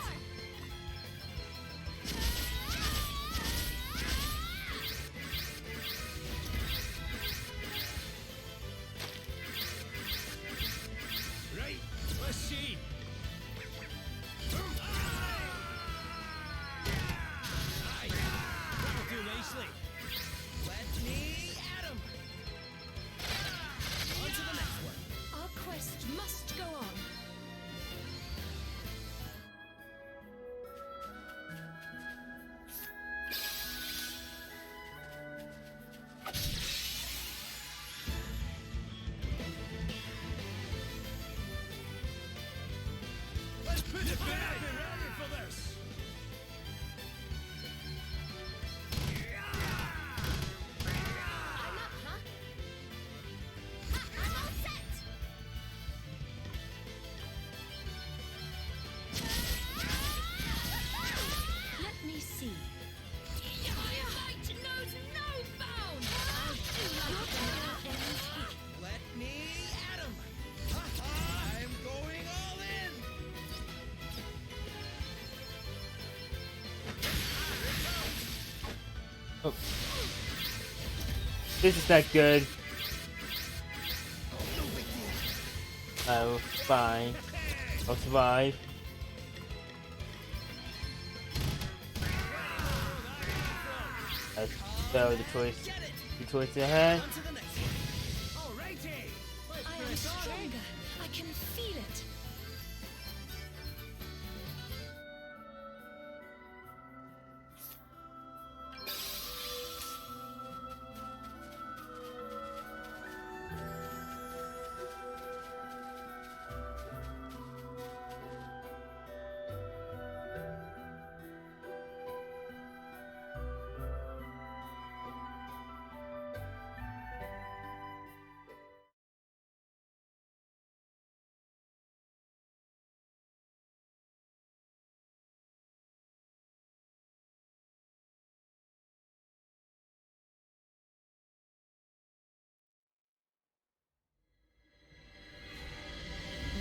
Oh. This is not good. Oh, fine. I'll survive. Let's go the choice ahead. I am stronger. I can feel it.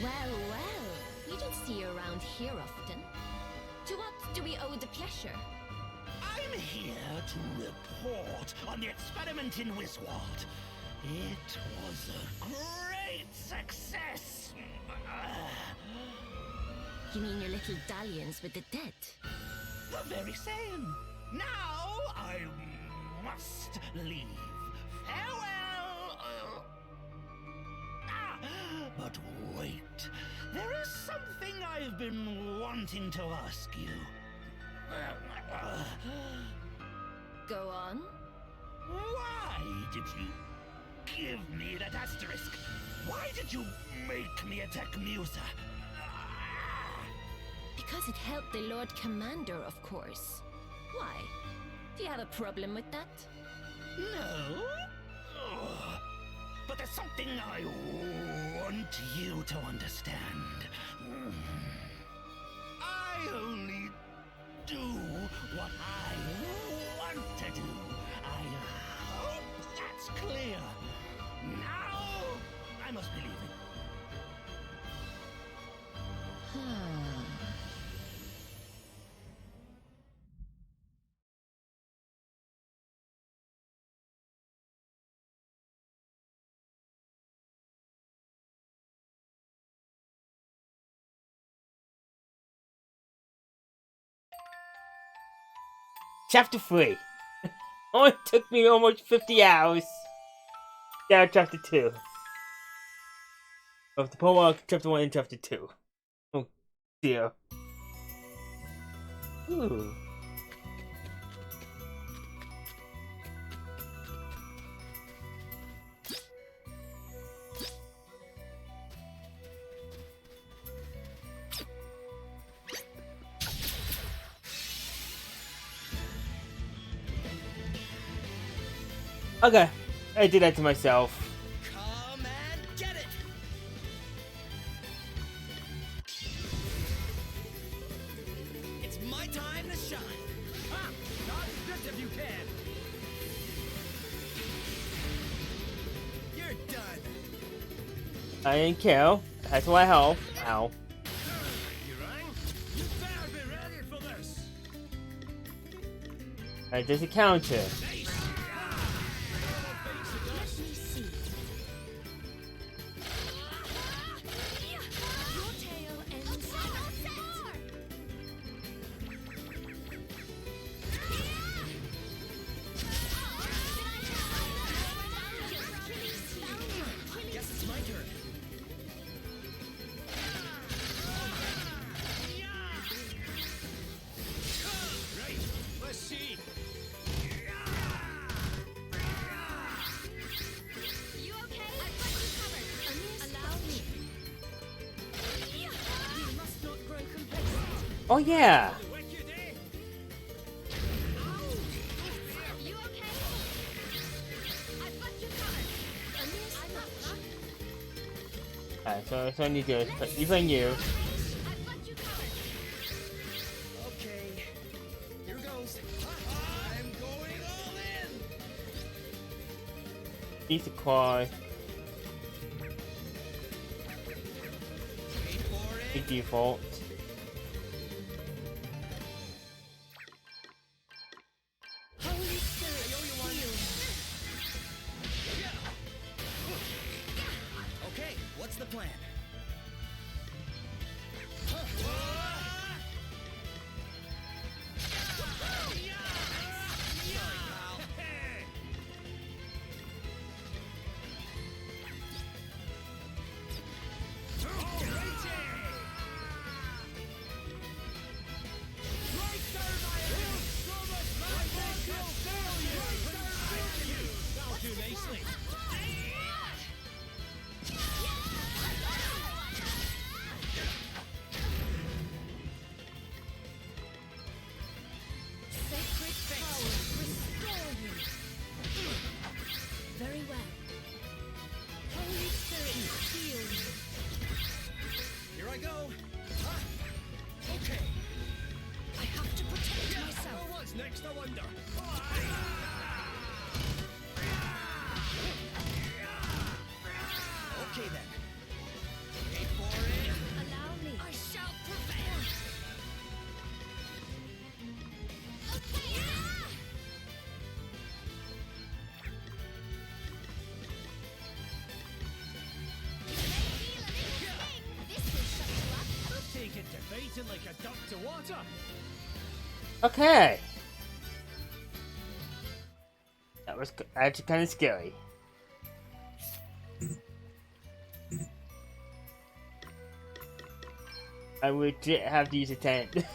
Well, well, we don't see you around here often. To what do we owe the pleasure? I'm here to report on the experiment in Wiswald. It was a great success. You mean your little dalliance with the dead? The very same. Now I must leave. Farewell. But wait. There is something I've been wanting to ask you. Go on. Why did you give me that asterisk? Why did you make me attack Musa? Because it helped the Lord Commander, of course. Why? Do you have a problem with that? No. But there's something I want you to understand. I only do what I want to do. I hope that's clear. Now, I must be leaving. Chapter 3. Only took me almost 50 hours. Now chapter 2. Of the prologue, chapter 1 and chapter 2. Oh dear. Ooh. Okay, I did that to myself. Come and get it! It's my time to shine! Ah, dodge this if you can! You're done! I didn't kill. That's why I help. Ow. You rang? You better be ready for this. Alright, there's a counter. Guess it's my turn. Right, let's see. You okay? I've got you covered. Allow me. You must not grow complacent. Oh yeah. Wicked, eh? You okay? I've got you covered. I'm up. Alright, so I need to even you. I've got you covered. Okay, here goes. I'm going all in! Need to cry. Wait for The it. default. Holy Spirit, Dr. Water! Okay. That was actually kind of scary. I legit have to use a tent.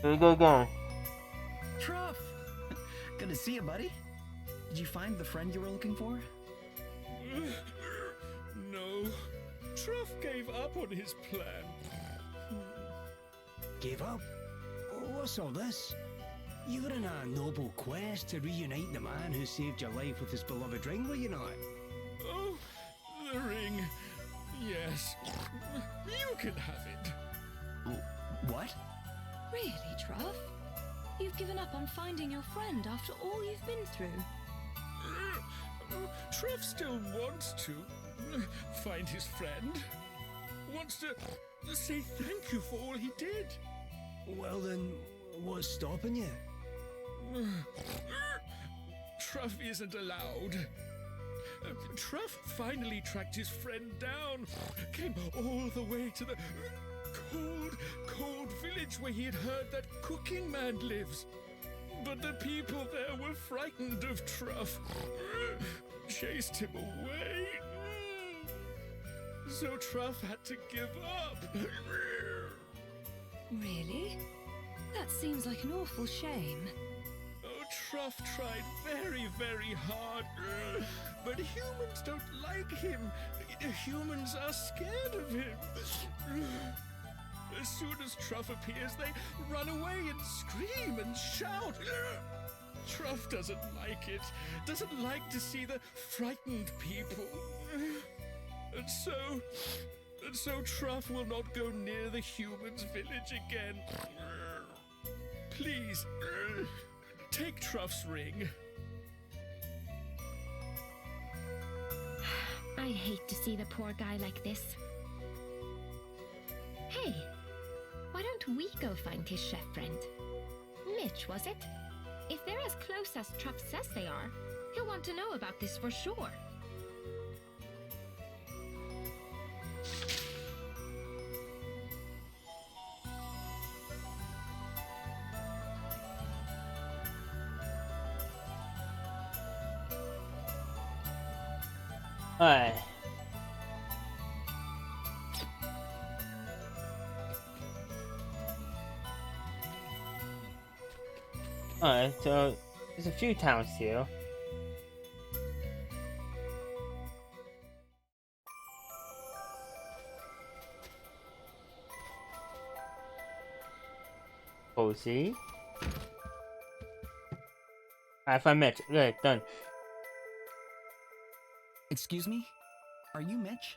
Here we go again. Truff! Good to see you, buddy. Did you find the friend you were looking for? No. Truff gave up on his plan. Gave up? What's all this? You were in a noble quest to reunite the man who saved your life with his beloved ring, were you not? Oh, the ring. Yes. You can have it. What? Really, Truff? You've given up on finding your friend after all you've been through. Truff still wants to find his friend. Wants to say thank you for all he did. Well then, what's stopping you? Truff isn't allowed. Truff finally tracked his friend down. Came all the way to the cold village where he had heard that cooking man lives. But the people there were frightened of Truff. Chased him away. So Truff had to give up. Really? That seems like an awful shame. Oh, Truff tried very, very hard. But humans don't like him. Humans are scared of him. As soon as Truff appears, they run away and scream and shout. Truff doesn't like it. Doesn't like to see the frightened people. And so Truff will not go near the humans' village again. Please, take Truff's ring. I hate to see the poor guy like this. Hey, why don't we go find his chef friend? Mitch, was it? If they're as close as Truff says they are, he'll want to know about this for sure. Alright. Alright, so there's a few towns here. Cozy. I found Mitch. Good, done. Excuse me? Are you Mitch?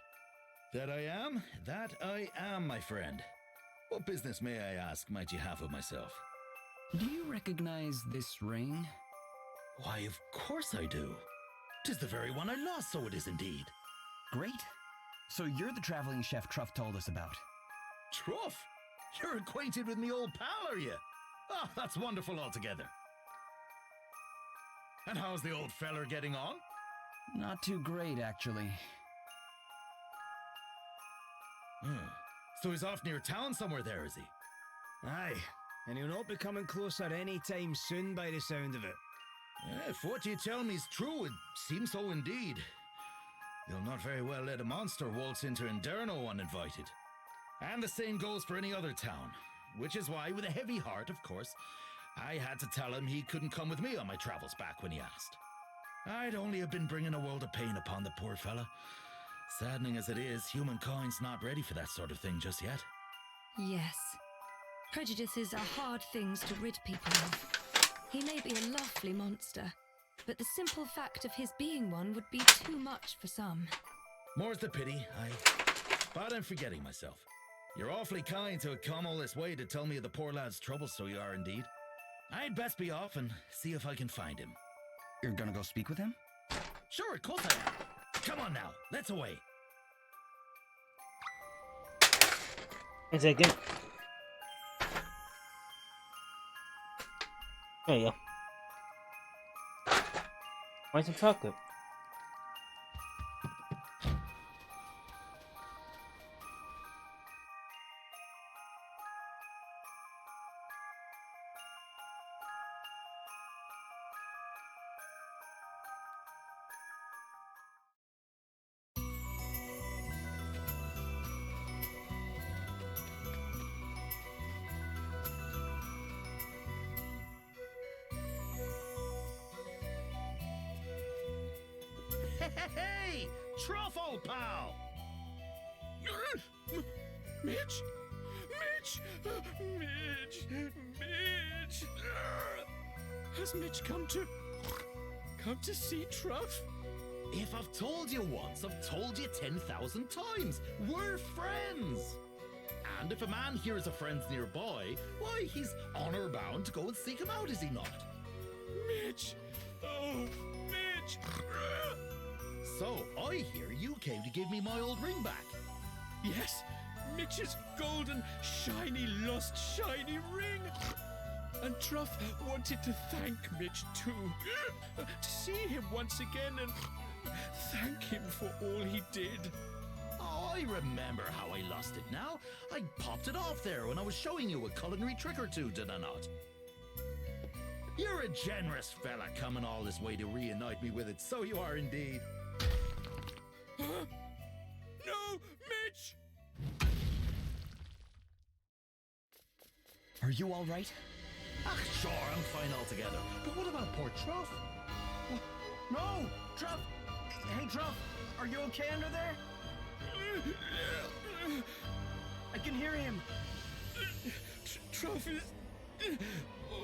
That I am, my friend. What business, may I ask, might you have of myself? Do you recognize this ring? Why, of course I do. 'Tis the very one I lost, so it is indeed. Great. So you're the traveling chef Truff told us about. Truff? You're acquainted with me old pal, are you? Ah, that's wonderful altogether. And how's the old feller getting on? Not too great, actually. So he's off near town somewhere there, is he? Aye, and he'll not be coming closer any time soon by the sound of it. If what you tell me is true, it seems so indeed. You'll not very well let a monster waltz into Inderno uninvited. And the same goes for any other town, which is why, with a heavy heart, of course, I had to tell him he couldn't come with me on my travels back when he asked. I'd only have been bringing a world of pain upon the poor fella. Saddening as it is, humankind's not ready for that sort of thing just yet. Yes. Prejudices are hard things to rid people of. He may be a lovely monster, but the simple fact of his being one would be too much for some. More's the pity, But I'm forgetting myself. You're awfully kind to have come all this way to tell me of the poor lad's troubles, so you are indeed. I'd best be off and see if I can find him. You're gonna go speak with him? Sure, of course I am. Come on now, let's away. One second. There you go. Want some chocolate? Hey, Truffle pal! Mitch! Mitch! Mitch! Has Mitch come to see Truff? If I've told you once, I've told you 10,000 times. We're friends. And if a man hears a friend's nearby, why, he's honor bound to go and seek him out, is he not? Mitch! Oh, Mitch! So, I hear you came to give me my old ring back. Yes, Mitch's golden, shiny, lost shiny ring. And Truff wanted to thank Mitch too. To see him once again and thank him for all he did. Oh, I remember how I lost it now. I popped it off there when I was showing you a culinary trick or two, did I not? You're a generous fella coming all this way to reunite me with it, so you are indeed. Huh? No, Mitch! Are you all right? Ah, sure, I'm fine altogether. But what about poor Truff? No! Truff! Hey, Truff! Are you okay under there? I can hear him! Truff is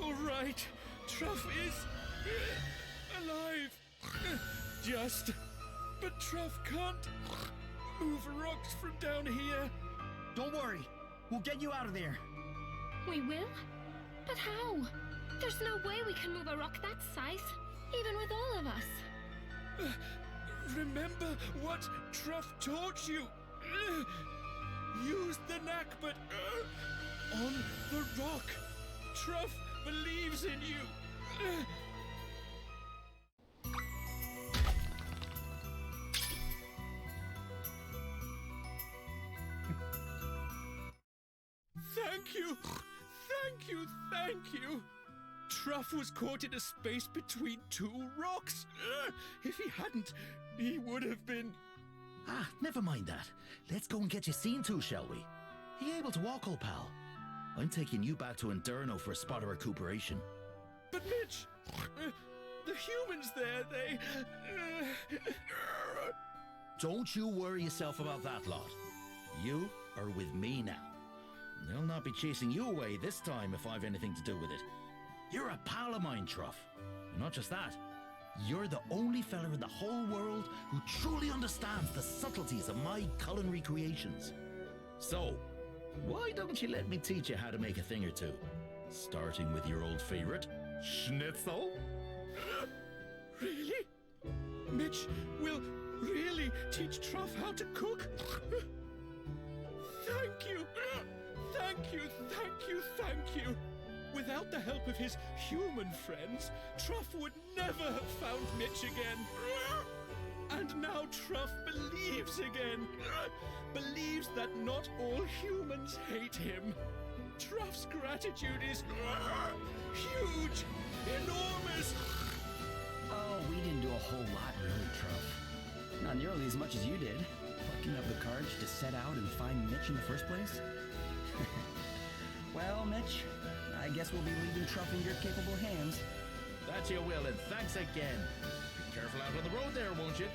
all right. Truff is alive. Just. But Truff can't move rocks from down here. Don't worry. We'll get you out of there. We will? But how? There's no way we can move a rock that size, even with all of us. Remember what Truff taught you. Use the knack, but on the rock. Truff believes in you. Thank you! Thank you! Thank you! Truff was caught in a space between two rocks. If he hadn't, he would have been... Ah, never mind that. Let's go and get you seen to, shall we? Are you able to walk, old pal? I'm taking you back to Inderno for a spot of recuperation. But Mitch, the humans there, they... Don't you worry yourself about that lot. You are with me now. They'll not be chasing you away this time if I've anything to do with it. You're a pal of mine, Truff. And not just that, you're the only fella in the whole world who truly understands the subtleties of my culinary creations. So, why don't you let me teach you how to make a thing or two? Starting with your old favorite, schnitzel. Really? Mitch will really teach Truff how to cook? Thank you! Thank you, thank you, thank you! Without the help of his human friends, Truff would never have found Mitch again. And now Truff believes again. Believes that not all humans hate him. Truff's gratitude is huge, enormous. Oh, we didn't do a whole lot, really, Truff. Not nearly as much as you did. Plucking up the courage to set out and find Mitch in the first place. Well, Mitch, I guess we'll be leaving Truff in your capable hands. That you will, and thanks again. Be careful out on the road there, won't you?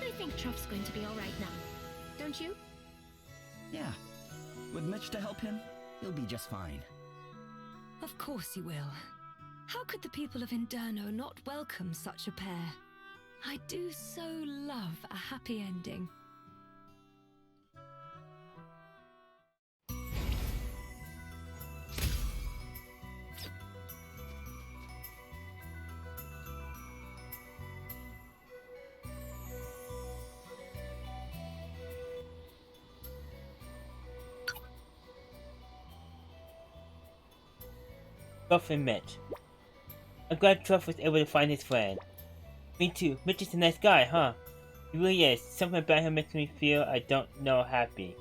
I think Truff's going to be all right now. Don't you? Yeah. With Mitch to help him, he'll be just fine. Of course he will. How could the people of Inderno not welcome such a pair? I do so love a happy ending. Truff and Mitch. I'm glad Truff was able to find his friend. Me too. Mitch is a nice guy, huh? He really is. Something about him makes me feel I don't know happy.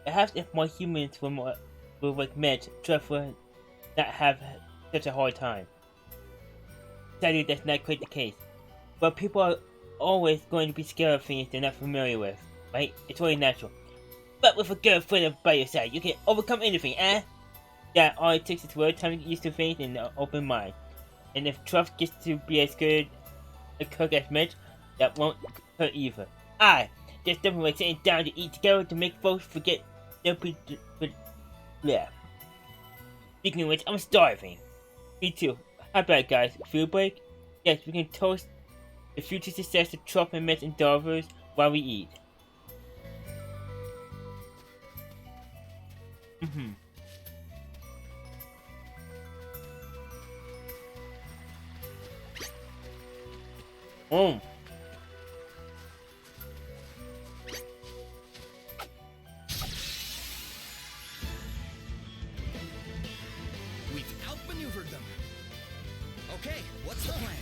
Perhaps if more humans were like Mitch, Truff would not have such a hard time. Sadly, that's not quite the case. But people are always going to be scared of things they're not familiar with, right? It's really natural. But with a good friend by your side, you can overcome anything, eh? Yeah, all it takes is a little time to get used to things and an open mind. And if Truff gets to be as good a cook as Mitch, that won't hurt either. There's nothing like sitting down to eat together to make folks forget their yeah. Speaking of which, I'm starving. Me too. How about it, guys? Food break? Yes, we can toast the future success of Truff and Mitch and Darvers while we eat. We've outmaneuvered them. Okay, what's the plan?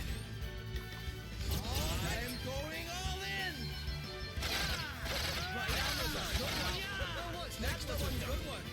I'm going all in! Right, that was a good one. Yeah. What's next? That was a good one.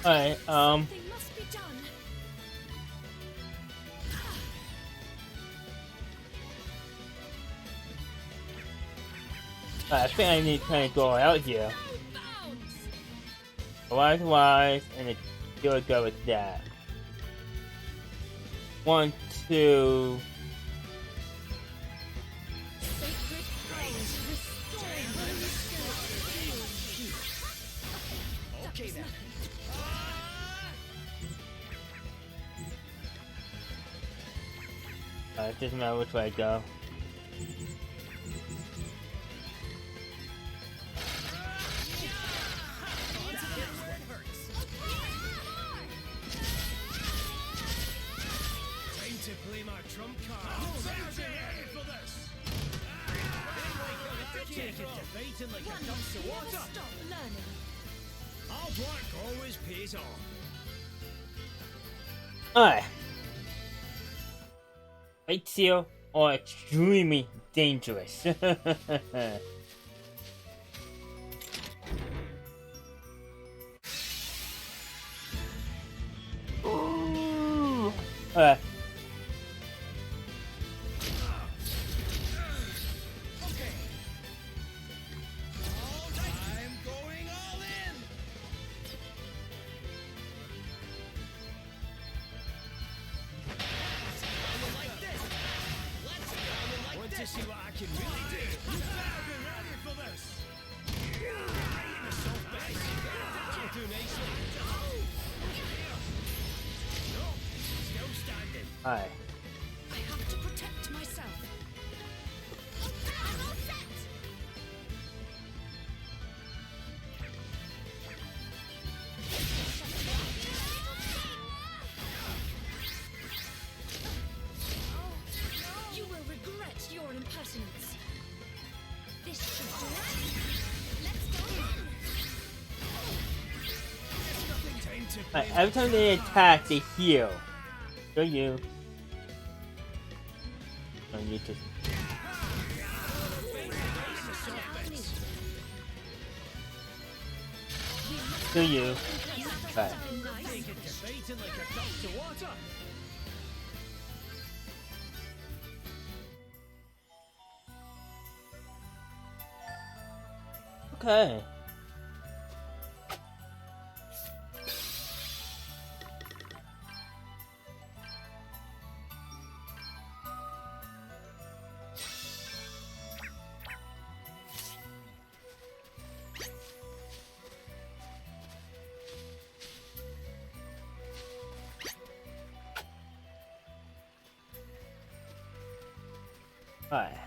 Alright, I think I need to kind of go out here. Wise, and it's gonna go with that. 1, 2. Okay then. It doesn't matter which way I go. Time to play my trump card. Ready for this? Take it to fighting like a duck's to water. Stop learning. Hard work always pays off. Alright. Light Seal are extremely dangerous. Alright. To see what I can really do. You better be ready for this. Right in the soft base. That'll do nicely. No, still standing. Alright. I have to protect myself. I'm all set. You will regret your impertinence. This should do it. Let's go in. There's nothing time to play. Alright, every time they attack, they heal. Go you. No, you just. Go you. Right. Take it to fighting like a duck to water. Okay. Alright.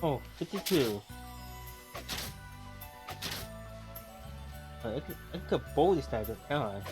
Oh, 52. I could bowl this time, come on.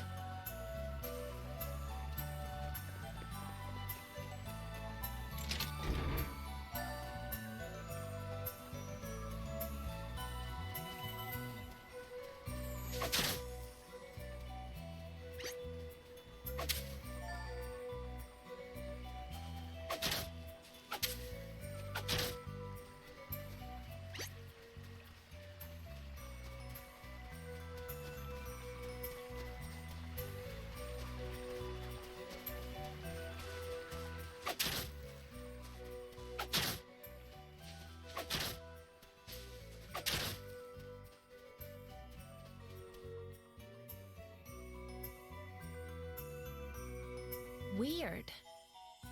Weird.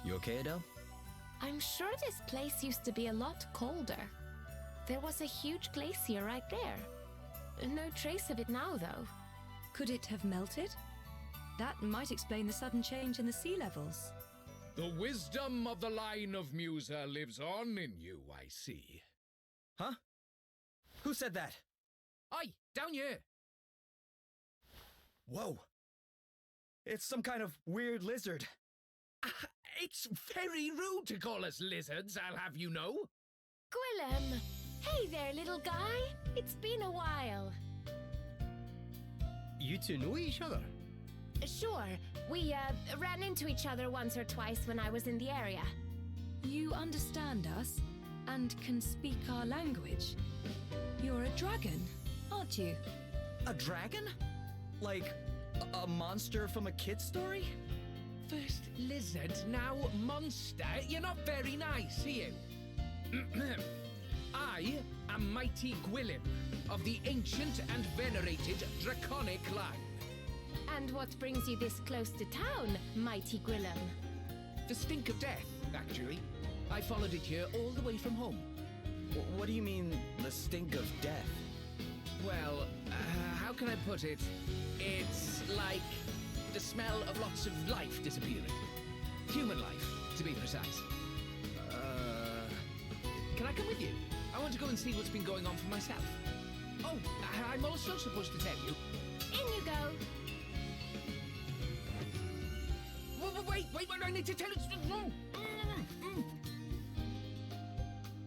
You okay, Adele? I'm sure this place used to be a lot colder. There was a huge glacier right there. No trace of it now, though. Could it have melted? That might explain the sudden change in the sea levels. The wisdom of the line of Musa lives on in you, I see. Huh? Who said that? Aye, down here. Whoa. It's some kind of weird lizard. It's very rude to call us lizards, I'll have you know. Gwillem! Hey there, little guy. It's been a while. You two know each other? Sure. We, ran into each other once or twice when I was in the area. You understand us and can speak our language. You're a dragon, aren't you? A dragon? Like a monster from a kid's story? First lizard, now monster. You're not very nice, are you? I am Mighty Gwillem, of the ancient and venerated Draconic line. And what brings you this close to town, Mighty Gwillem? The stink of death, actually. I followed it here all the way from home. What do you mean, the stink of death? Well, how can I put it? It's like the smell of lots of life disappearing. Human life, to be precise. Can I come with you? I want to go and see what's been going on for myself. Oh, I'm also supposed to tell you. In you go. Wait, I need to tell you.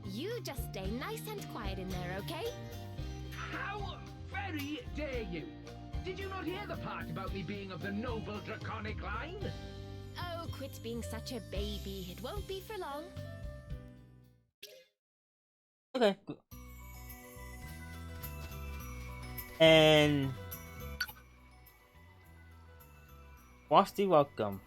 You just stay nice and quiet in there, okay? How very dare you? Did you not hear the part about me being of the noble Draconic line? Oh, quit being such a baby. It won't be for long. Okay. And Frosty, welcome.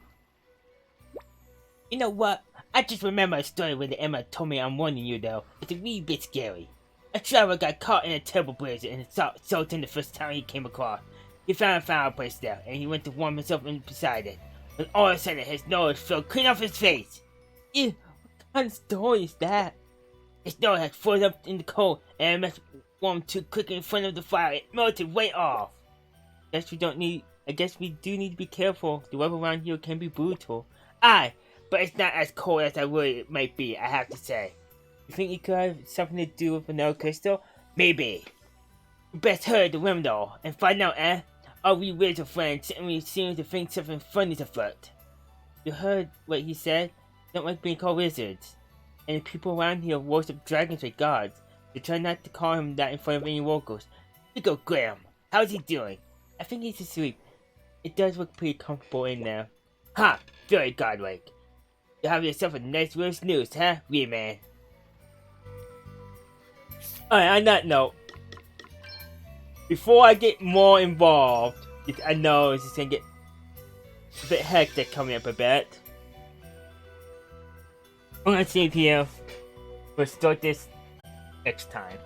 You know what? I just remember a story where the Emma told me I'm warning you though. It's a wee bit scary. A traveler got caught in a terrible blizzard and salt in the first town he came across. He found a fireplace there and he went to warm himself in beside it. When all of a sudden his nose fell clean off his face. Ew, what kind of story is that? His nose had frozen up in the cold and it must warm too quickly in front of the fire. It melted right off. I guess we do need to be careful. The weather around here can be brutal. Aye, but it's not as cold as I worry it might be, I have to say. You think it could have something to do with another crystal? Maybe. We best hurry to the window and find out, eh? Our wee wizard friend certainly seems to think something funny's afoot. You heard what he said? Don't like being called wizards. And the people around here worship dragons like gods. So try not to call him that in front of any locals. Look at Graham. How's he doing? I think he's asleep. It does look pretty comfortable in there. Ha! Very godlike. You have yourself a nice little snooze, huh, wee man? Alright, on that note, before I get more involved, because I know it's just gonna get a bit hectic coming up a bit. I'm gonna see if you. We'll start this next time.